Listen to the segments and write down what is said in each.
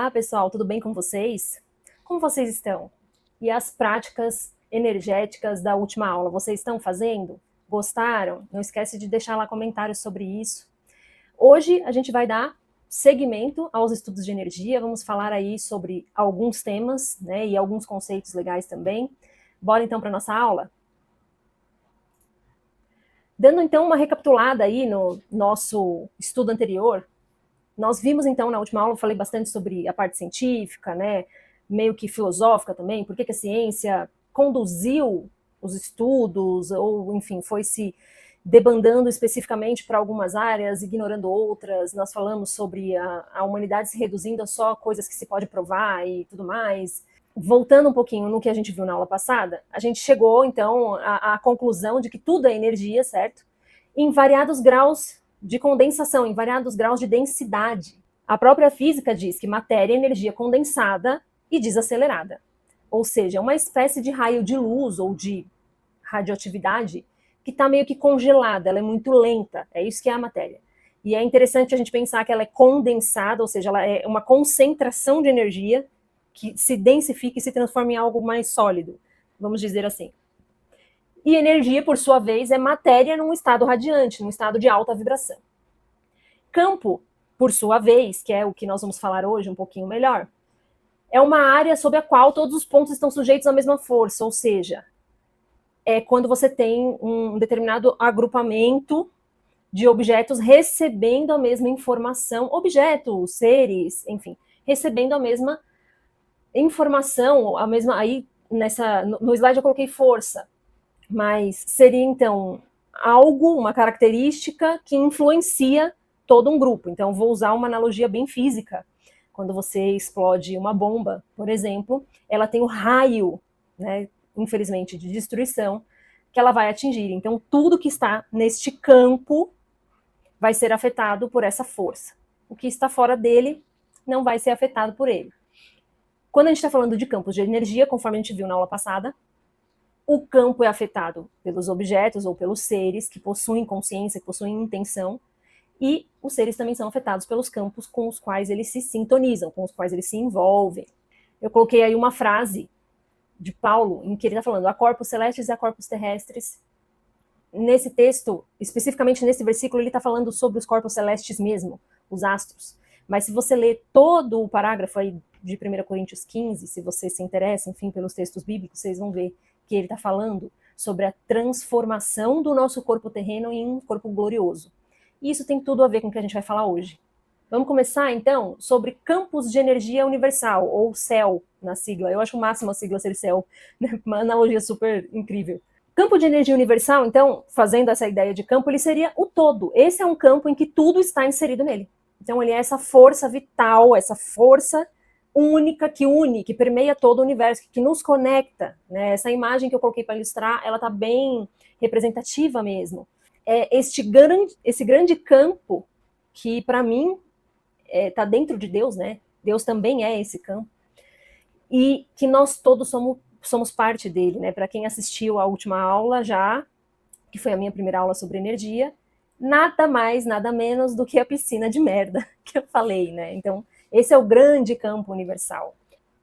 Olá, pessoal, tudo bem com vocês? Como vocês estão? E as práticas energéticas da última aula, vocês estão fazendo? Gostaram? Não esquece de deixar lá comentários sobre isso. Hoje a gente vai dar seguimento aos estudos de energia, vamos falar aí sobre alguns temas, né, e alguns conceitos legais também. Bora então para nossa aula? Dando então uma recapitulada aí no nosso estudo anterior, nós vimos então na última aula, eu falei bastante sobre a parte científica, né, meio que filosófica também, por que a ciência conduziu os estudos, ou enfim, foi se debandando especificamente para algumas áreas, ignorando outras. Nós falamos sobre a humanidade se reduzindo a só coisas que se pode provar e tudo mais. Voltando um pouquinho no que a gente viu na aula passada, a gente chegou então à conclusão de que tudo é energia, certo? Em variados graus de condensação, em variados graus de densidade. A própria física diz que matéria é energia condensada e desacelerada. Ou seja, é uma espécie de raio de luz ou de radioatividade que está meio que congelada, ela é muito lenta, é isso que é a matéria. E é interessante a gente pensar que ela é condensada, ou seja, ela é uma concentração de energia que se densifica e se transforma em algo mais sólido, vamos dizer assim. E energia, por sua vez, é matéria num estado radiante, num estado de alta vibração. Campo, por sua vez, que é o que nós vamos falar hoje um pouquinho melhor, é uma área sob a qual todos os pontos estão sujeitos à mesma força, ou seja, é quando você tem um determinado agrupamento de objetos recebendo a mesma informação, objetos, seres, enfim, recebendo a mesma informação, a mesma, aí no slide eu coloquei força, mas seria então algo, uma característica que influencia todo um grupo. Então vou usar uma analogia bem física. Quando você explode uma bomba, por exemplo, ela tem o raio, né, infelizmente, de destruição que ela vai atingir. Então tudo que está neste campo vai ser afetado por essa força. O que está fora dele não vai ser afetado por ele. Quando a gente está falando de campos de energia, conforme a gente viu na aula passada, o campo é afetado pelos objetos ou pelos seres que possuem consciência, que possuem intenção, e os seres também são afetados pelos campos com os quais eles se sintonizam, com os quais eles se envolvem. Eu coloquei aí uma frase de Paulo, em que ele está falando: há corpos celestes e há corpos terrestres. Nesse texto, especificamente nesse versículo, ele está falando sobre os corpos celestes mesmo, os astros. Mas se você ler todo o parágrafo aí de 1 Coríntios 15, se você se interessa, enfim, pelos textos bíblicos, vocês vão ver que ele está falando sobre a transformação do nosso corpo terreno em um corpo glorioso. E isso tem tudo a ver com o que a gente vai falar hoje. Vamos começar, então, sobre campos de energia universal, ou CEL, na sigla. Eu acho o máximo a sigla ser CEL, né? Uma analogia super incrível. Campo de energia universal, então, fazendo essa ideia de campo, ele seria o todo. Esse é um campo em que tudo está inserido nele. Então, ele é essa força vital, essa força única que une, que permeia todo o universo, que nos conecta, né? Essa imagem que eu coloquei para ilustrar, ela está bem representativa mesmo. É esse grande campo que, para mim, está dentro de Deus, né? Deus também é esse campo. E que nós todos somos parte dele, né? Para quem assistiu a última aula já, que foi a minha primeira aula sobre energia, nada mais, nada menos do que a piscina de merda que eu falei, né? Então, esse é o grande campo universal.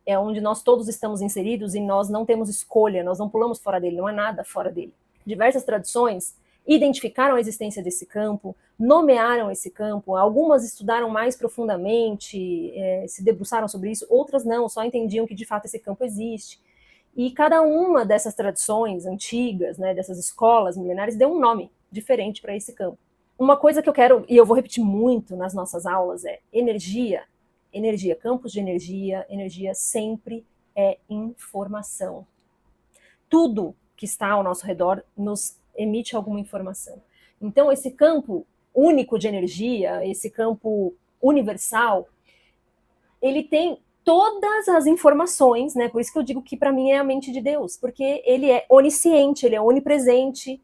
É onde nós todos estamos inseridos e nós não temos escolha, nós não pulamos fora dele, não há nada fora dele. Diversas tradições identificaram a existência desse campo, nomearam esse campo, algumas estudaram mais profundamente, se debruçaram sobre isso, outras não, só entendiam que de fato esse campo existe. E cada uma dessas tradições antigas, né, dessas escolas milenares, deu um nome diferente para esse campo. Uma coisa que eu quero, e eu vou repetir muito nas nossas aulas, é energia, campos de energia sempre é informação. Tudo que está ao nosso redor nos emite alguma informação. Então, esse campo único de energia, esse campo universal, ele tem todas as informações, né? Por isso que eu digo que para mim é a mente de Deus, porque ele é onisciente, ele é onipresente,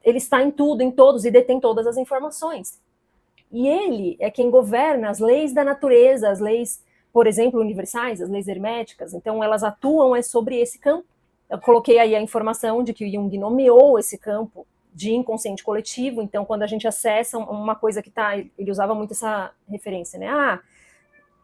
ele está em tudo, em todos e detém todas as informações. E ele é quem governa as leis da natureza, as leis, por exemplo, universais, as leis herméticas. Então, elas atuam sobre esse campo. Eu coloquei aí a informação de que o Jung nomeou esse campo de inconsciente coletivo. Então, quando a gente acessa uma coisa que está... Ele usava muito essa referência, né?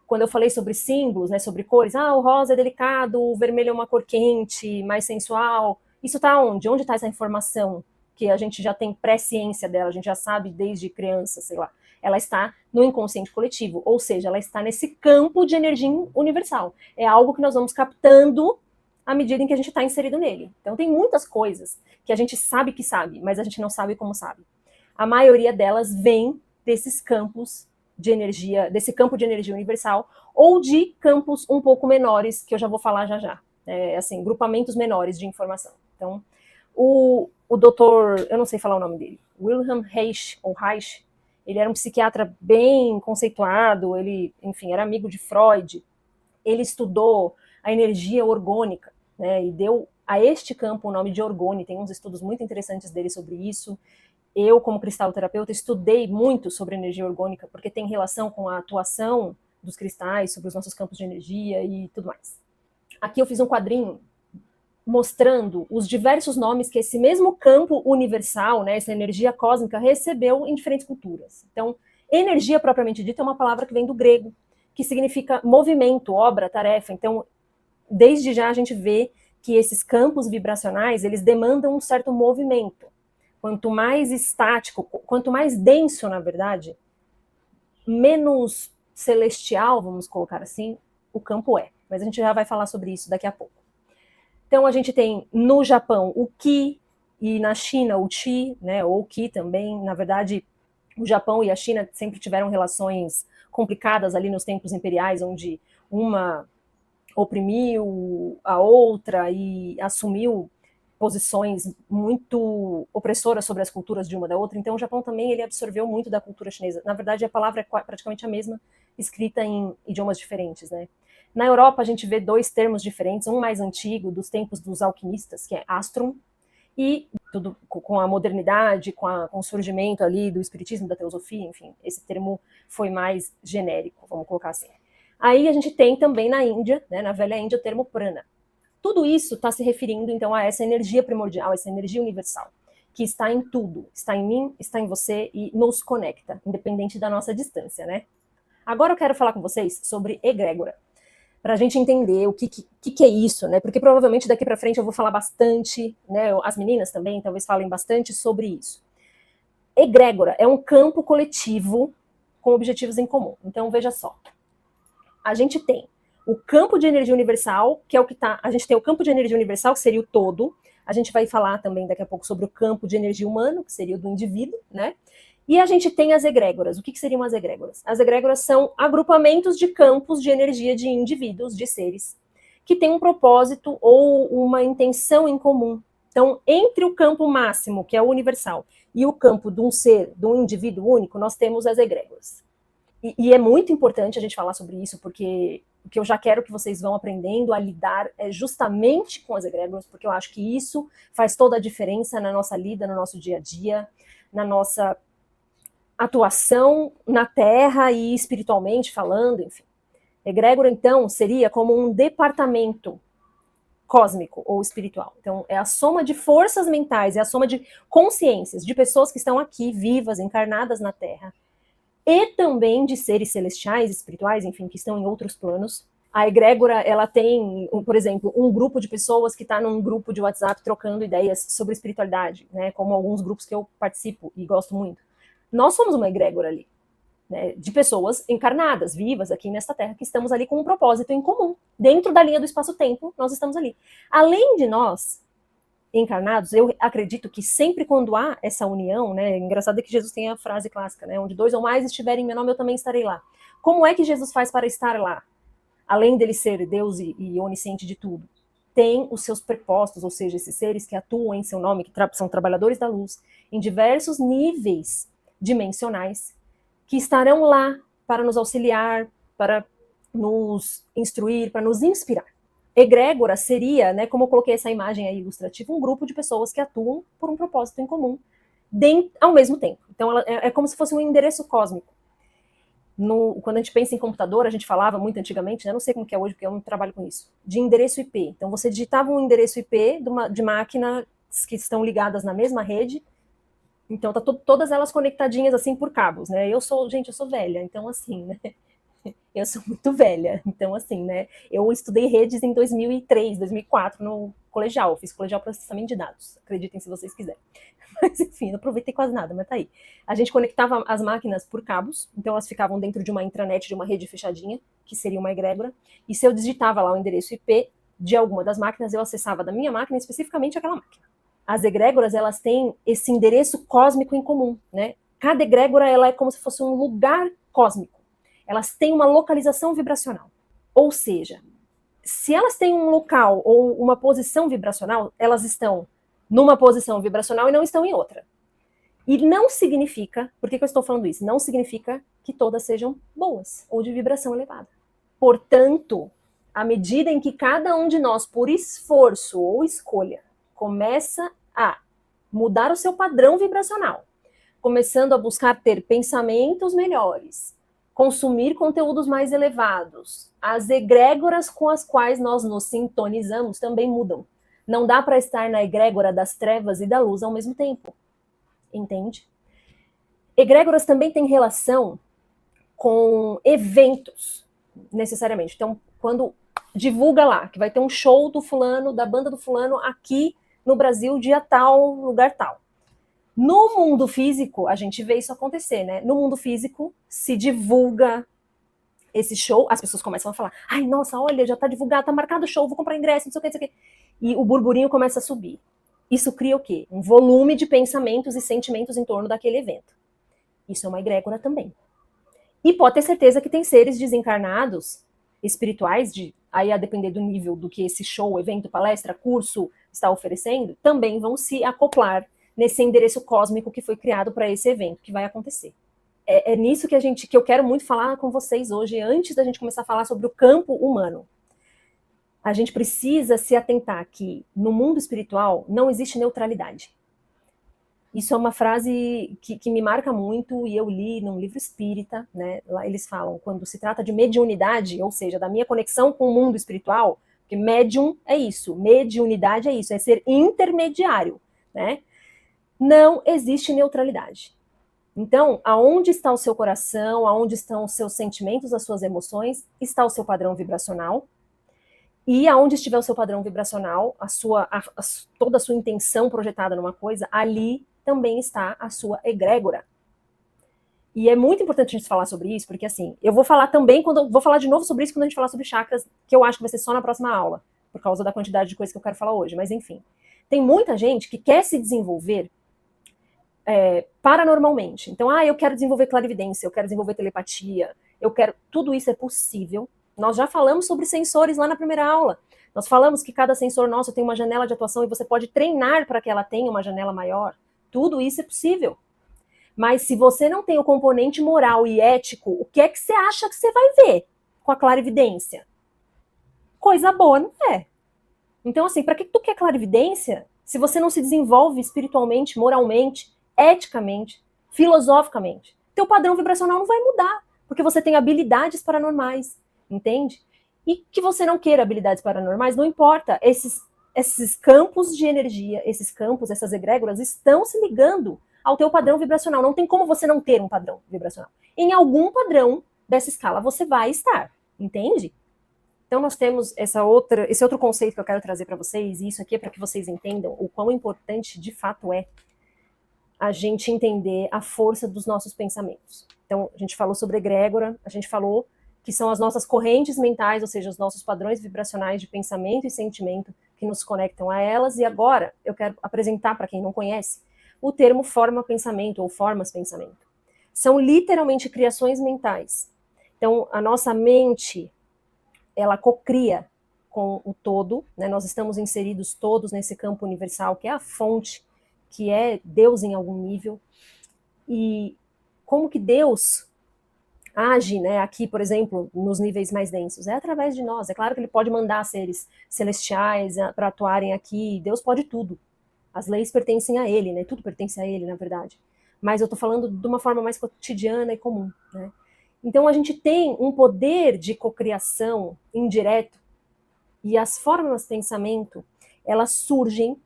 quando eu falei sobre símbolos, né, sobre cores, o rosa é delicado, o vermelho é uma cor quente, mais sensual. Isso está onde? Onde está essa informação que a gente já tem pré-ciência dela, a gente já sabe desde criança, sei lá. Ela está no inconsciente coletivo, ou seja, ela está nesse campo de energia universal. É algo que nós vamos captando à medida em que a gente está inserido nele. Então tem muitas coisas que a gente sabe que sabe, mas a gente não sabe como sabe. A maioria delas vem desses campos de energia, desse campo de energia universal, ou de campos um pouco menores, que eu já vou falar já já. Assim, grupamentos menores de informação. Então, o doutor, eu não sei falar o nome dele, Wilhelm Reich, ou Reich, ele era um psiquiatra bem conceituado, ele, enfim, era amigo de Freud, ele estudou a energia orgônica, né, e deu a este campo o nome de orgone, tem uns estudos muito interessantes dele sobre isso. Eu, como cristalterapeuta, estudei muito sobre energia orgânica, porque tem relação com a atuação dos cristais, sobre os nossos campos de energia e tudo mais. Aqui eu fiz um quadrinho mostrando os diversos nomes que esse mesmo campo universal, né, essa energia cósmica, recebeu em diferentes culturas. Então, energia propriamente dita é uma palavra que vem do grego, que significa movimento, obra, tarefa. Então, desde já a gente vê que esses campos vibracionais, eles demandam um certo movimento. Quanto mais estático, quanto mais denso, na verdade, menos celestial, vamos colocar assim, o campo é. Mas a gente já vai falar sobre isso daqui a pouco. Então a gente tem no Japão o Ki e na China o Chi, né, ou Ki também. Na verdade, o Japão e a China sempre tiveram relações complicadas ali nos tempos imperiais, onde uma oprimiu a outra e assumiu posições muito opressoras sobre as culturas de uma da outra. Então o Japão também ele absorveu muito da cultura chinesa. Na verdade, a palavra é praticamente a mesma, escrita em idiomas diferentes, né? Na Europa a gente vê dois termos diferentes, um mais antigo, dos tempos dos alquimistas, que é astrum, e tudo com a modernidade, com o surgimento ali do espiritismo, da teosofia, enfim, esse termo foi mais genérico, vamos colocar assim. Aí a gente tem também na Índia, né, na velha Índia, o termo prana. Tudo isso está se referindo, então, a essa energia primordial, essa energia universal, que está em tudo, está em mim, está em você e nos conecta, independente da nossa distância, né? Agora eu quero falar com vocês sobre egrégora, para a gente entender o que é isso, né? Porque provavelmente daqui para frente eu vou falar bastante, né? As meninas também talvez falem bastante sobre isso. Egrégora é um campo coletivo com objetivos em comum. Então, veja só. A gente tem o campo de energia universal, que é o que está. A gente tem o campo de energia universal, que seria o todo. A gente vai falar também daqui a pouco sobre o campo de energia humano, que seria o do indivíduo, né? E a gente tem as egrégoras. O que seriam as egrégoras? As egrégoras são agrupamentos de campos de energia de indivíduos, de seres, que têm um propósito ou uma intenção em comum. Então, entre o campo máximo, que é o universal, e o campo de um ser, de um indivíduo único, nós temos as egrégoras. E é muito importante a gente falar sobre isso, porque o que eu já quero que vocês vão aprendendo a lidar é justamente com as egrégoras, porque eu acho que isso faz toda a diferença na nossa lida, no nosso dia a dia, na nossa atuação na Terra e espiritualmente falando, enfim. Egrégora, então, seria como um departamento cósmico ou espiritual. Então, é a soma de forças mentais, é a soma de consciências de pessoas que estão aqui, vivas, encarnadas na Terra, e também de seres celestiais, espirituais, enfim, que estão em outros planos. A egrégora, ela tem, por exemplo, um grupo de pessoas que está num grupo de WhatsApp trocando ideias sobre espiritualidade, né, como alguns grupos que eu participo e gosto muito. Nós somos uma egrégora ali, né, de pessoas encarnadas, vivas aqui nesta Terra, que estamos ali com um propósito em comum. Dentro da linha do espaço-tempo, nós estamos ali. Além de nós, encarnados, eu acredito que sempre quando há essa união, né, engraçado é que Jesus tem a frase clássica, né, onde dois ou mais estiverem em meu nome, eu também estarei lá. Como é que Jesus faz para estar lá? Além dele ser Deus e onisciente de tudo, tem os seus prepostos, ou seja, esses seres que atuam em seu nome, que são trabalhadores da luz, em diversos níveis dimensionais, que estarão lá para nos auxiliar, para nos instruir, para nos inspirar. Egrégora seria, né, como eu coloquei essa imagem aí ilustrativa, um grupo de pessoas que atuam por um propósito em comum, ao mesmo tempo. Então, ela é como se fosse um endereço cósmico. Quando a gente pensa em computador, a gente falava muito antigamente, né, não sei como que é hoje, porque eu não trabalho com isso, de endereço IP. Então, você digitava um endereço IP de máquinas que estão ligadas na mesma rede. Então, tá todas elas conectadinhas assim por cabos, né? Eu sou velha, então assim, né? Eu sou muito velha, então assim, né? Eu estudei redes em 2003, 2004 no colegial, eu fiz colegial processamento de dados, acreditem se vocês quiserem. Mas enfim, não aproveitei quase nada, mas tá aí. A gente conectava as máquinas por cabos, então elas ficavam dentro de uma intranet, de uma rede fechadinha, que seria uma egrégora, e se eu digitava lá o endereço IP de alguma das máquinas, eu acessava da minha máquina especificamente aquela máquina. As egrégoras, elas têm esse endereço cósmico em comum, né? Cada egrégora, ela é como se fosse um lugar cósmico. Elas têm uma localização vibracional. Ou seja, se elas têm um local ou uma posição vibracional, elas estão numa posição vibracional e não estão em outra. E não significa, por que eu estou falando isso? Não significa que todas sejam boas ou de vibração elevada. Portanto, à medida em que cada um de nós, por esforço ou escolha, começa a mudar o seu padrão vibracional, começando a buscar ter pensamentos melhores, consumir conteúdos mais elevados, as egrégoras com as quais nós nos sintonizamos também mudam. Não dá para estar na egrégora das trevas e da luz ao mesmo tempo. Entende? Egrégoras também têm relação com eventos, necessariamente. Então, quando divulga lá que vai ter um show do fulano, da banda do fulano, aqui no Brasil, dia tal, lugar tal. No mundo físico, a gente vê isso acontecer, né? No mundo físico, se divulga esse show, as pessoas começam a falar: ai, nossa, olha, já tá divulgado, tá marcado o show, vou comprar ingresso, não sei o que, não sei o que. E o burburinho começa a subir. Isso cria o quê? Um volume de pensamentos e sentimentos em torno daquele evento. Isso é uma egrégora também. E pode ter certeza que tem seres desencarnados, espirituais, aí a depender do nível do que esse show, evento, palestra, curso está oferecendo, também vão se acoplar nesse endereço cósmico que foi criado para esse evento que vai acontecer. É nisso que eu quero muito falar com vocês hoje, antes da gente começar a falar sobre o campo humano. A gente precisa se atentar que no mundo espiritual não existe neutralidade. Isso é uma frase que me marca muito e eu li num livro espírita, né? Lá eles falam, quando se trata de mediunidade, ou seja, da minha conexão com o mundo espiritual, porque médium é isso, mediunidade é isso, é ser intermediário, né? Não existe neutralidade. Então, aonde está o seu coração, aonde estão os seus sentimentos, as suas emoções, está o seu padrão vibracional. E aonde estiver o seu padrão vibracional, toda a sua intenção projetada numa coisa, ali também está a sua egrégora. E é muito importante a gente falar sobre isso, porque assim, eu vou falar também, vou falar de novo sobre isso quando a gente falar sobre chakras, que eu acho que vai ser só na próxima aula, por causa da quantidade de coisas que eu quero falar hoje, mas enfim. Tem muita gente que quer se desenvolver paranormalmente. Então, eu quero desenvolver clarividência, eu quero desenvolver telepatia, tudo isso é possível. Nós já falamos sobre sensores lá na primeira aula. Nós falamos que cada sensor nosso tem uma janela de atuação e você pode treinar para que ela tenha uma janela maior. Tudo isso é possível. Mas se você não tem o componente moral e ético, o que é que você acha que você vai ver com a clarividência? Coisa boa não é. Então, assim, para que tu quer clarividência se você não se desenvolve espiritualmente, moralmente, eticamente, filosoficamente? Teu padrão vibracional não vai mudar, porque você tem habilidades paranormais, entende? E que você não queira habilidades paranormais, não importa. Esses campos de energia, essas egrégoras estão se ligando ao teu padrão vibracional. Não tem como você não ter um padrão vibracional. Em algum padrão dessa escala você vai estar, entende? Então nós temos esse outro conceito que eu quero trazer para vocês, e isso aqui é para que vocês entendam o quão importante de fato é a gente entender a força dos nossos pensamentos. Então a gente falou sobre egrégora, a gente falou que são as nossas correntes mentais, ou seja, os nossos padrões vibracionais de pensamento e sentimento que nos conectam a elas, e agora eu quero apresentar para quem não conhece o termo forma-pensamento ou formas-pensamento. São literalmente criações mentais. Então a nossa mente, ela cocria com o todo, né? Nós estamos inseridos todos nesse campo universal, que é a fonte, que é Deus em algum nível. E como que Deus age, né, aqui, por exemplo, nos níveis mais densos? É através de nós. É claro que ele pode mandar seres celestiais para atuarem aqui. Deus pode tudo. As leis pertencem a ele, né? Tudo pertence a ele, na verdade. Mas eu estou falando de uma forma mais cotidiana e comum, né? Então a gente tem um poder de cocriação indireto, e as formas de pensamento, elas surgem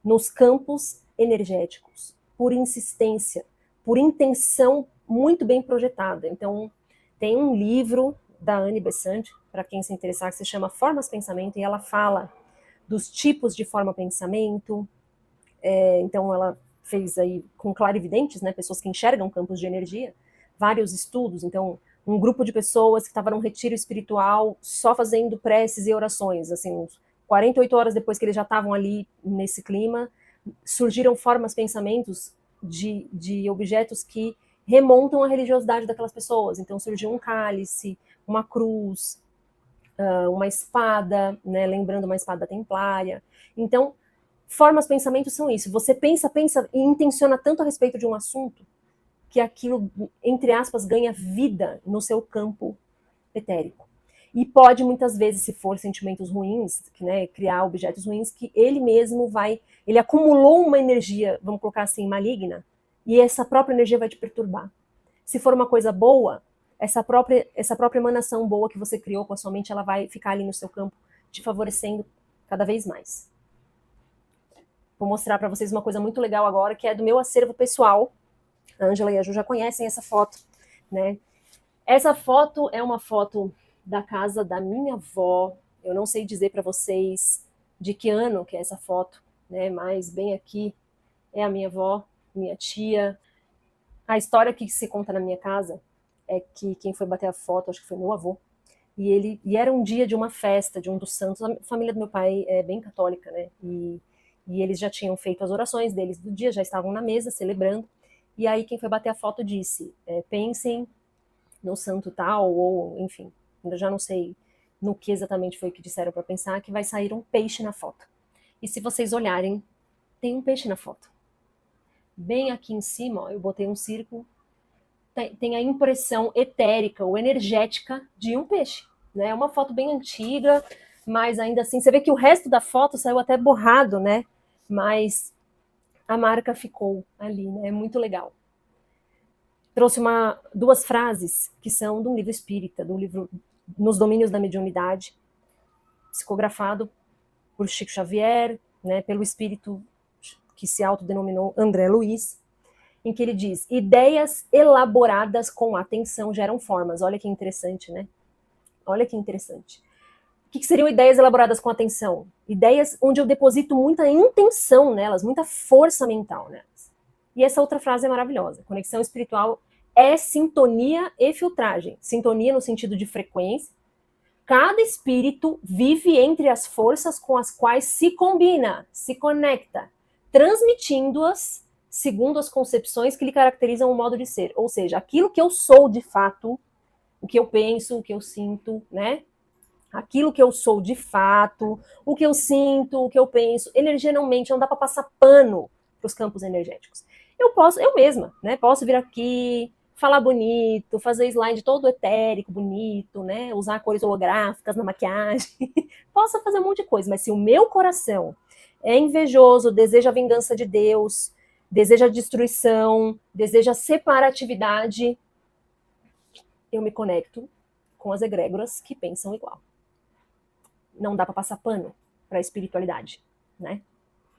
nos campos energéticos, por insistência, por intenção muito bem projetada. Então tem um livro, da Annie Besant, para quem se interessar, que se chama Formas Pensamento, e ela fala dos tipos de forma-pensamento. Então ela fez aí com clarividentes, né, pessoas que enxergam campos de energia, vários estudos. Então, um grupo de pessoas que estava num retiro espiritual só fazendo preces e orações, assim, uns 48 horas depois que eles já estavam ali nesse clima, surgiram formas, pensamentos de objetos que remontam à religiosidade daquelas pessoas. Então surgiu um cálice, uma cruz, uma espada, né, lembrando uma espada templária. Então, formas, pensamentos são isso. Você pensa e intenciona tanto a respeito de um assunto que aquilo, entre aspas, ganha vida no seu campo etérico. E pode, muitas vezes, se for sentimentos ruins, né, criar objetos ruins, que ele mesmo ele acumulou uma energia, vamos colocar assim, maligna, e essa própria energia vai te perturbar. Se for uma coisa boa, essa própria emanação boa que você criou com a sua mente, ela vai ficar ali no seu campo, te favorecendo cada vez mais. Vou mostrar para vocês uma coisa muito legal agora, que é do meu acervo pessoal. A Ângela e a Ju já conhecem essa foto, né? Essa foto é uma foto da casa da minha avó. Eu não sei dizer para vocês de que ano que é essa foto, né? Mas bem aqui é a minha avó, minha tia. A história que se conta na minha casa é que quem foi bater a foto, acho que foi meu avô, e era um dia de uma festa de um dos santos. A família do meu pai é bem católica, né? E eles já tinham feito as orações deles do dia, já estavam na mesa celebrando. E aí quem foi bater a foto disse: pensem no santo tal, ou enfim, ainda já não sei no que exatamente foi que disseram para pensar, que vai sair um peixe na foto. E se vocês olharem, tem um peixe na foto. Bem aqui em cima, ó, eu botei um círculo, tem a impressão etérica ou energética de um peixe. Né? É uma foto bem antiga, mas ainda assim, você vê que o resto da foto saiu até borrado, né? Mas a marca ficou ali, né? É muito legal. Trouxe duas frases que são de um livro espírita, do livro Nos Domínios da Mediunidade, psicografado por Chico Xavier, né, pelo espírito que se autodenominou André Luiz, em que ele diz: ideias elaboradas com atenção geram formas. Olha que interessante, né? Olha que interessante. O que seriam ideias elaboradas com atenção? Ideias onde eu deposito muita intenção nelas, muita força mental nelas. E essa outra frase é maravilhosa. Conexão espiritual é sintonia e filtragem. Sintonia no sentido de frequência. Cada espírito vive entre as forças com as quais se combina, se conecta, transmitindo-as segundo as concepções que lhe caracterizam o modo de ser. Ou seja, aquilo que eu sou de fato, o que eu penso, o que eu sinto, né? Aquilo que eu sou de fato, o que eu sinto, o que eu penso. Energia não mente, não dá para passar pano para os campos energéticos. Eu mesma, né? Posso vir aqui, falar bonito, fazer slide todo etérico, bonito, né? Usar cores holográficas na maquiagem. Posso fazer um monte de coisa, mas se o meu coração é invejoso, deseja a vingança de Deus, deseja a destruição, deseja a separatividade, eu me conecto com as egrégoras que pensam igual. Não dá para passar pano para a espiritualidade, né?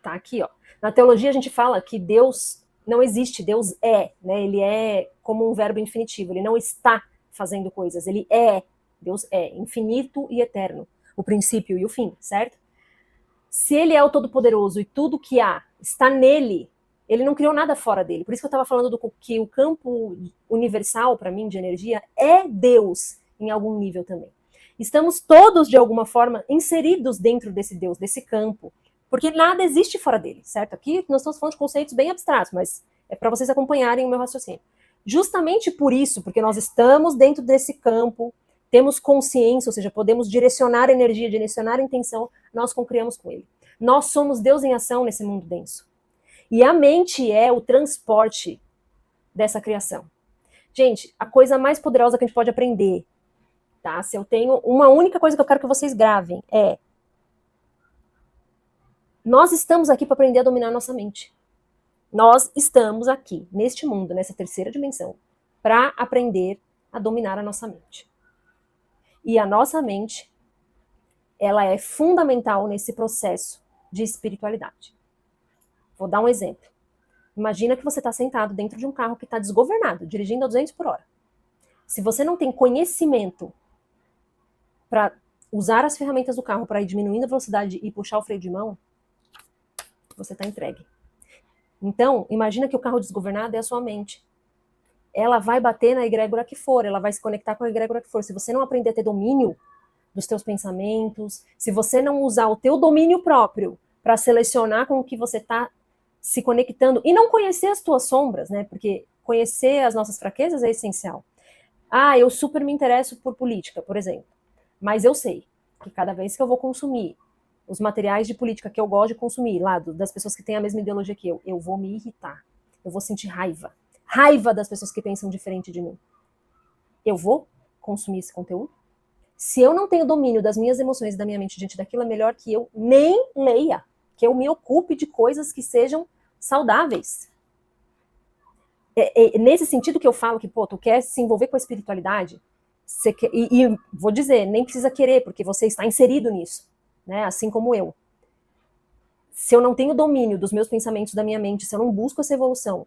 Tá aqui, ó. Na teologia a gente fala que Deus não existe, Deus é, né? Ele é como um verbo infinitivo, ele não está fazendo coisas, ele é, Deus é infinito e eterno, o princípio e o fim, certo? Se ele é o todo-poderoso e tudo que há está nele, ele não criou nada fora dele. Por isso que eu estava falando que o campo universal, para mim, de energia, é Deus em algum nível também. Estamos todos, de alguma forma, inseridos dentro desse Deus, desse campo, porque nada existe fora dele, certo? Aqui nós estamos falando de conceitos bem abstratos, mas é para vocês acompanharem o meu raciocínio. Justamente por isso, porque nós estamos dentro desse campo, temos consciência, ou seja, podemos direcionar energia, direcionar intenção, nós concriamos com ele. Nós somos Deus em ação nesse mundo denso. E a mente é o transporte dessa criação. Gente, a coisa mais poderosa que a gente pode aprender, tá? Se eu tenho uma única coisa que eu quero que vocês gravem, nós estamos aqui para aprender a dominar a nossa mente. Nós estamos aqui, neste mundo, nessa terceira dimensão, para aprender a dominar a nossa mente. E a nossa mente, ela é fundamental nesse processo de espiritualidade. Vou dar um exemplo. Imagina que você está sentado dentro de um carro que está desgovernado, dirigindo a 200 por hora. Se você não tem conhecimento para usar as ferramentas do carro para ir diminuindo a velocidade e puxar o freio de mão, você está entregue. Então, imagina que o carro desgovernado é a sua mente. Ela vai bater na egrégora que for, ela vai se conectar com a egrégora que for. Se você não aprender a ter domínio dos teus pensamentos, se você não usar o teu domínio próprio para selecionar com o que você está se conectando e não conhecer as tuas sombras, né? Porque conhecer as nossas fraquezas é essencial. Ah, eu super me interesso por política, por exemplo. Mas eu sei que cada vez que eu vou consumir os materiais de política que eu gosto de consumir, lá das pessoas que têm a mesma ideologia que eu vou me irritar. Eu vou sentir raiva. Raiva das pessoas que pensam diferente de mim. Eu vou consumir esse conteúdo? Se eu não tenho domínio das minhas emoções e da minha mente diante daquilo, é melhor que eu nem leia. Que eu me ocupe de coisas que sejam saudáveis. Nesse sentido que eu falo que, pô, tu quer se envolver com a espiritualidade, e vou dizer, nem precisa querer, porque você está inserido nisso, né? Assim como eu. Se eu não tenho domínio dos meus pensamentos, da minha mente, se eu não busco essa evolução,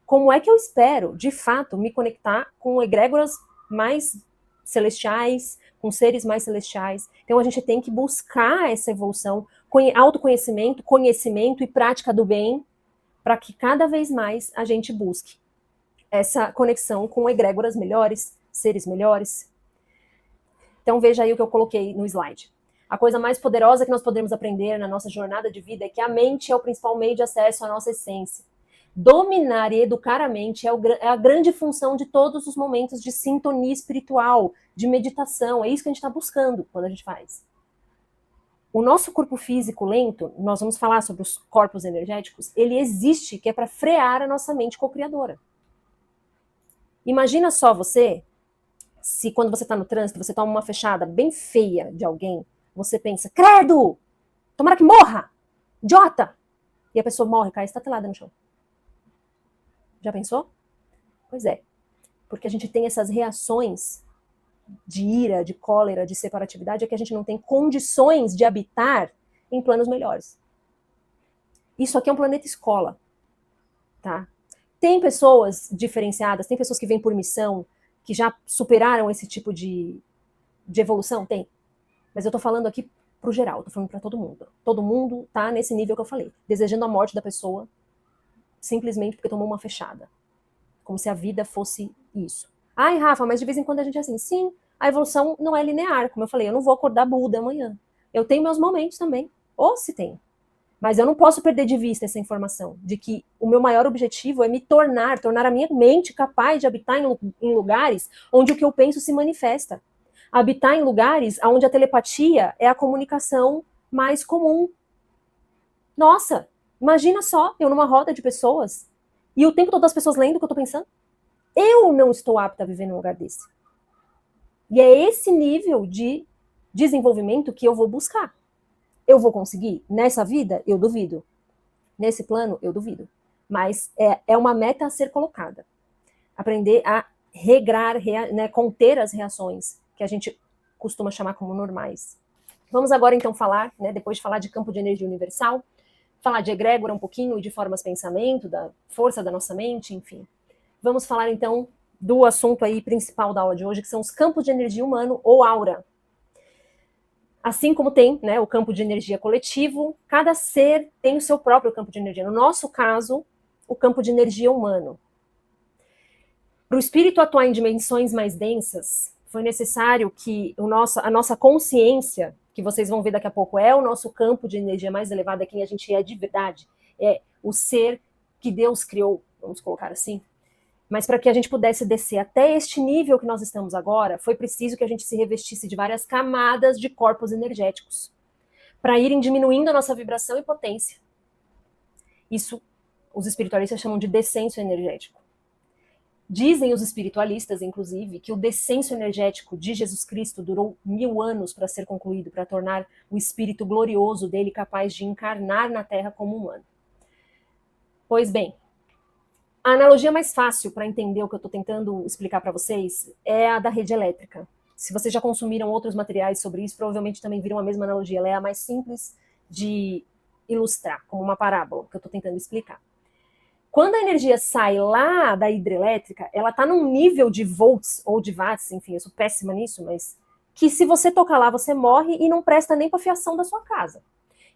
como é que eu espero, de fato, me conectar com egrégoras mais celestiais, com seres mais celestiais? Então a gente tem que buscar essa evolução, autoconhecimento, conhecimento e prática do bem, para que cada vez mais a gente busque essa conexão com egrégoras melhores, seres melhores. Então veja aí o que eu coloquei no slide. A coisa mais poderosa que nós podemos aprender na nossa jornada de vida é que a mente é o principal meio de acesso à nossa essência. Dominar e educar a mente é a grande função de todos os momentos de sintonia espiritual, de meditação. É isso que a gente está buscando quando a gente faz. O nosso corpo físico lento, nós vamos falar sobre os corpos energéticos, ele existe que é para frear a nossa mente co-criadora. Imagina só você, se quando você está no trânsito, você toma uma fechada bem feia de alguém, você pensa, credo, tomara que morra, idiota, e a pessoa morre, cai estatelada no chão. Já pensou? Pois é, porque a gente tem essas reações de ira, de cólera, de separatividade, é que a gente não tem condições de habitar em planos melhores. Isso aqui é um planeta escola, tá? Tem pessoas diferenciadas, tem pessoas que vêm por missão, que já superaram esse tipo de evolução? Tem. Mas eu tô falando aqui pro geral, tô falando pra todo mundo. Todo mundo tá nesse nível que eu falei, desejando a morte da pessoa, simplesmente porque tomou uma fechada. Como se a vida fosse isso. Ai, Rafa, mas de vez em quando a gente é assim. Sim, a evolução não é linear. Como eu falei, eu não vou acordar Buda amanhã. Eu tenho meus momentos também. Ou se tem. Mas eu não posso perder de vista essa informação, de que o meu maior objetivo é me tornar a minha mente capaz de habitar em lugares onde o que eu penso se manifesta. Habitar em lugares onde a telepatia é a comunicação mais comum. Nossa, imagina só, eu numa roda de pessoas, e o tempo todo as pessoas lendo o que eu tô pensando. Eu não estou apta a viver num lugar desse. E é esse nível de desenvolvimento que eu vou buscar. Eu vou conseguir? Nessa vida, eu duvido. Nesse plano, eu duvido. Mas é uma meta a ser colocada. Aprender a regrar, né, conter as reações que a gente costuma chamar como normais. Vamos agora, então, falar, né, depois de falar de campo de energia universal, falar de egrégora um pouquinho e de formas pensamento, da força da nossa mente, enfim. Vamos falar, então, do assunto aí principal da aula de hoje, que são os campos de energia humano ou aura. Assim como tem, né, o campo de energia coletivo, cada ser tem o seu próprio campo de energia. No nosso caso, o campo de energia humano. Para o espírito atuar em dimensões mais densas, foi necessário que a nossa consciência, que vocês vão ver daqui a pouco, é o nosso campo de energia mais elevado, é quem a gente é de verdade, é o ser que Deus criou, vamos colocar assim. Mas para que a gente pudesse descer até este nível que nós estamos agora, foi preciso que a gente se revestisse de várias camadas de corpos energéticos, para irem diminuindo a nossa vibração e potência. Isso os espiritualistas chamam de descenso energético. Dizem os espiritualistas, inclusive, que o descenso energético de Jesus Cristo durou 1000 anos para ser concluído, para tornar o espírito glorioso dele capaz de encarnar na Terra como humano. Pois bem, a analogia mais fácil para entender o que eu estou tentando explicar para vocês é a da rede elétrica. Se vocês já consumiram outros materiais sobre isso, provavelmente também viram a mesma analogia. Ela é a mais simples de ilustrar, como uma parábola, que eu estou tentando explicar. Quando a energia sai lá da hidrelétrica, ela está num nível de volts ou de watts, enfim, eu sou péssima nisso, mas que se você tocar lá, você morre e não presta nem para a fiação da sua casa.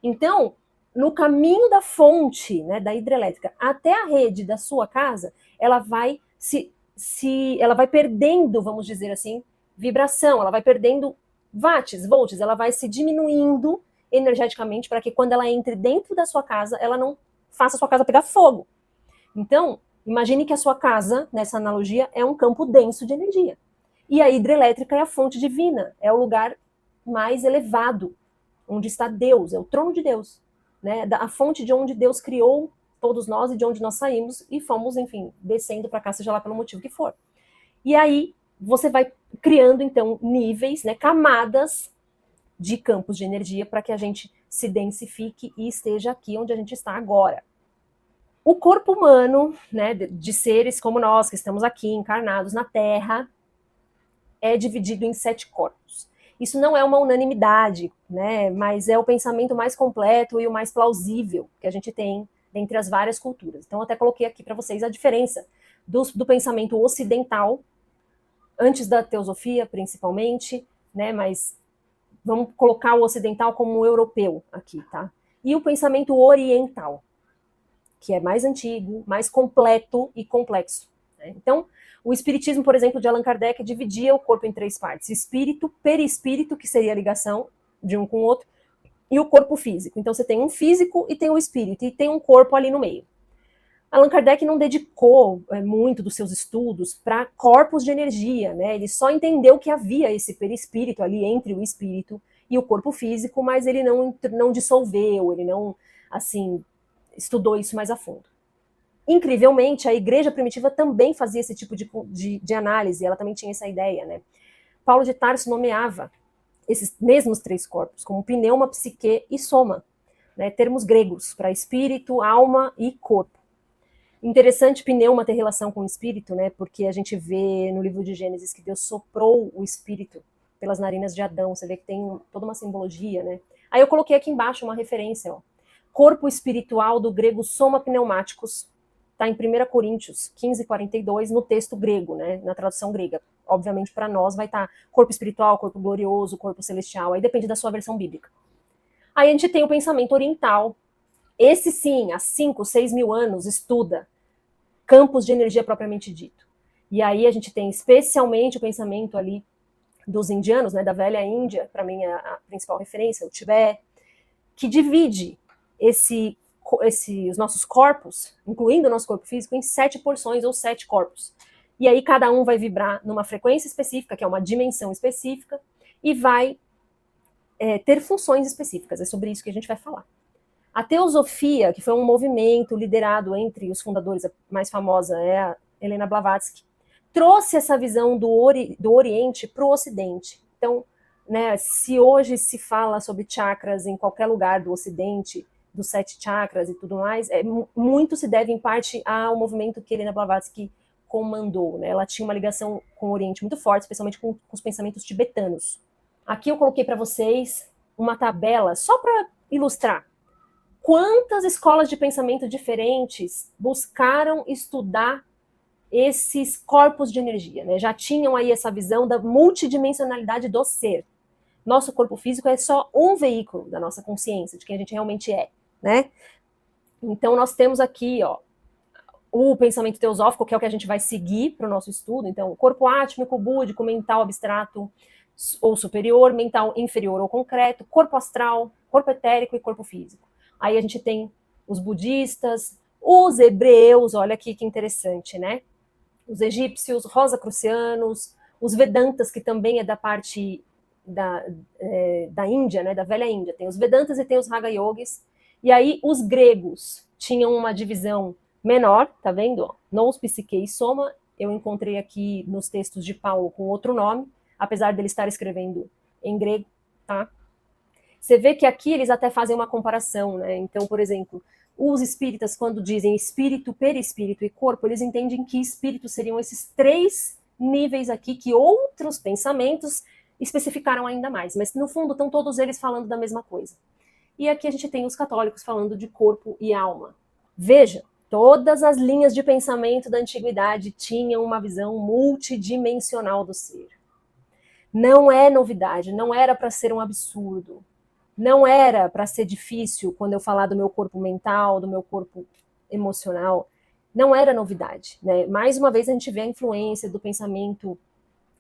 Então, no caminho da fonte, né, da hidrelétrica até a rede da sua casa, ela vai ela vai perdendo, vamos dizer assim, vibração, ela vai perdendo watts, volts, ela vai se diminuindo energeticamente para que quando ela entre dentro da sua casa, ela não faça a sua casa pegar fogo. Então, imagine que a sua casa, nessa analogia, é um campo denso de energia. E a hidrelétrica é a fonte divina, é o lugar mais elevado, onde está Deus, é o trono de Deus, né? A fonte de onde Deus criou todos nós e de onde nós saímos e fomos, enfim, descendo para cá, seja lá pelo motivo que for. E aí você vai criando, então, níveis, né, camadas de campos de energia para que a gente se densifique e esteja aqui onde a gente está agora. O corpo humano, né, de seres como nós, que estamos aqui encarnados na Terra, é dividido em 7 corpos. Isso não é uma unanimidade, né, mas é o pensamento mais completo e o mais plausível que a gente tem dentre as várias culturas. Então, eu até coloquei aqui para vocês a diferença do pensamento ocidental, antes da teosofia, principalmente, né, mas vamos colocar o ocidental como o europeu aqui, tá? E o pensamento oriental, que é mais antigo, mais completo e complexo. Né? Então, o espiritismo, por exemplo, de Allan Kardec, dividia o corpo em 3 partes: espírito, perispírito, que seria a ligação de um com o outro, e o corpo físico. Então, você tem um físico e tem o espírito, e tem um corpo ali no meio. Allan Kardec não dedicou muito dos seus estudos para corpos de energia, né? Ele só entendeu que havia esse perispírito ali entre o espírito e o corpo físico, mas ele não dissolveu, ele não, assim, estudou isso mais a fundo. Incrivelmente, a igreja primitiva também fazia esse tipo de análise, ela também tinha essa ideia, né? Paulo de Tarso nomeava esses mesmos 3 corpos como pneuma, psique e soma, né? Termos gregos para espírito, alma e corpo. Interessante pneuma ter relação com o espírito, né? Porque a gente vê no livro de Gênesis que Deus soprou o espírito pelas narinas de Adão, você vê que tem toda uma simbologia, né? Aí eu coloquei aqui embaixo uma referência, ó. Corpo espiritual do grego soma pneumáticos, está em 1 Coríntios 15:42, no texto grego, né, na tradução grega. Obviamente, para nós vai estar corpo espiritual, corpo glorioso, corpo celestial, aí depende da sua versão bíblica. Aí a gente tem o pensamento oriental. Esse sim, há 5, 6 mil anos, estuda campos de energia propriamente dito. E aí a gente tem especialmente o pensamento ali dos indianos, né, da velha Índia, para mim é a principal referência, o Tibete, que divide os nossos corpos, incluindo o nosso corpo físico, em 7 porções ou 7 corpos. E aí cada um vai vibrar numa frequência específica, que é uma dimensão específica, e vai ter funções específicas. É sobre isso que a gente vai falar. A teosofia, que foi um movimento liderado entre os fundadores, a mais famosa é a Helena Blavatsky, trouxe essa visão do Oriente para o Ocidente. Então, né, se hoje se fala sobre chakras em qualquer lugar do Ocidente, dos 7 chakras e tudo mais, muito se deve, em parte, ao movimento que Helena Blavatsky comandou. Né? Ela tinha uma ligação com o Oriente muito forte, especialmente com os pensamentos tibetanos. Aqui eu coloquei para vocês uma tabela, só para ilustrar quantas escolas de pensamento diferentes buscaram estudar esses corpos de energia, né? Já tinham aí essa visão da multidimensionalidade do ser. Nosso corpo físico é só um veículo da nossa consciência, de quem a gente realmente é, né? Então nós temos aqui, ó, o pensamento teosófico, que é o que a gente vai seguir para o nosso estudo. Então, corpo átmico, búdico, mental abstrato ou superior, mental inferior ou concreto, corpo astral, corpo etérico e corpo físico. Aí a gente tem os budistas, os hebreus, olha aqui que interessante, né? Os egípcios, rosacrucianos, os Vedantas, que também é da parte da Índia, né, da velha Índia. Tem os Vedantas e tem os Raga Yogis. E aí os gregos tinham uma divisão menor, tá vendo? Nous, psique e soma. Eu encontrei aqui nos textos de Paulo com outro nome, apesar dele estar escrevendo em grego, tá? Você vê que aqui eles até fazem uma comparação, né? Então, por exemplo, os espíritas, quando dizem espírito, perispírito e corpo, eles entendem que espírito seriam esses 3 níveis aqui que outros pensamentos especificaram ainda mais, mas no fundo estão todos eles falando da mesma coisa. E aqui a gente tem os católicos falando de corpo e alma. Veja, todas as linhas de pensamento da antiguidade tinham uma visão multidimensional do ser. Não é novidade, não era para ser um absurdo, não era para ser difícil quando eu falar do meu corpo mental, do meu corpo emocional, não era novidade, né? Mais uma vez a gente vê a influência do pensamento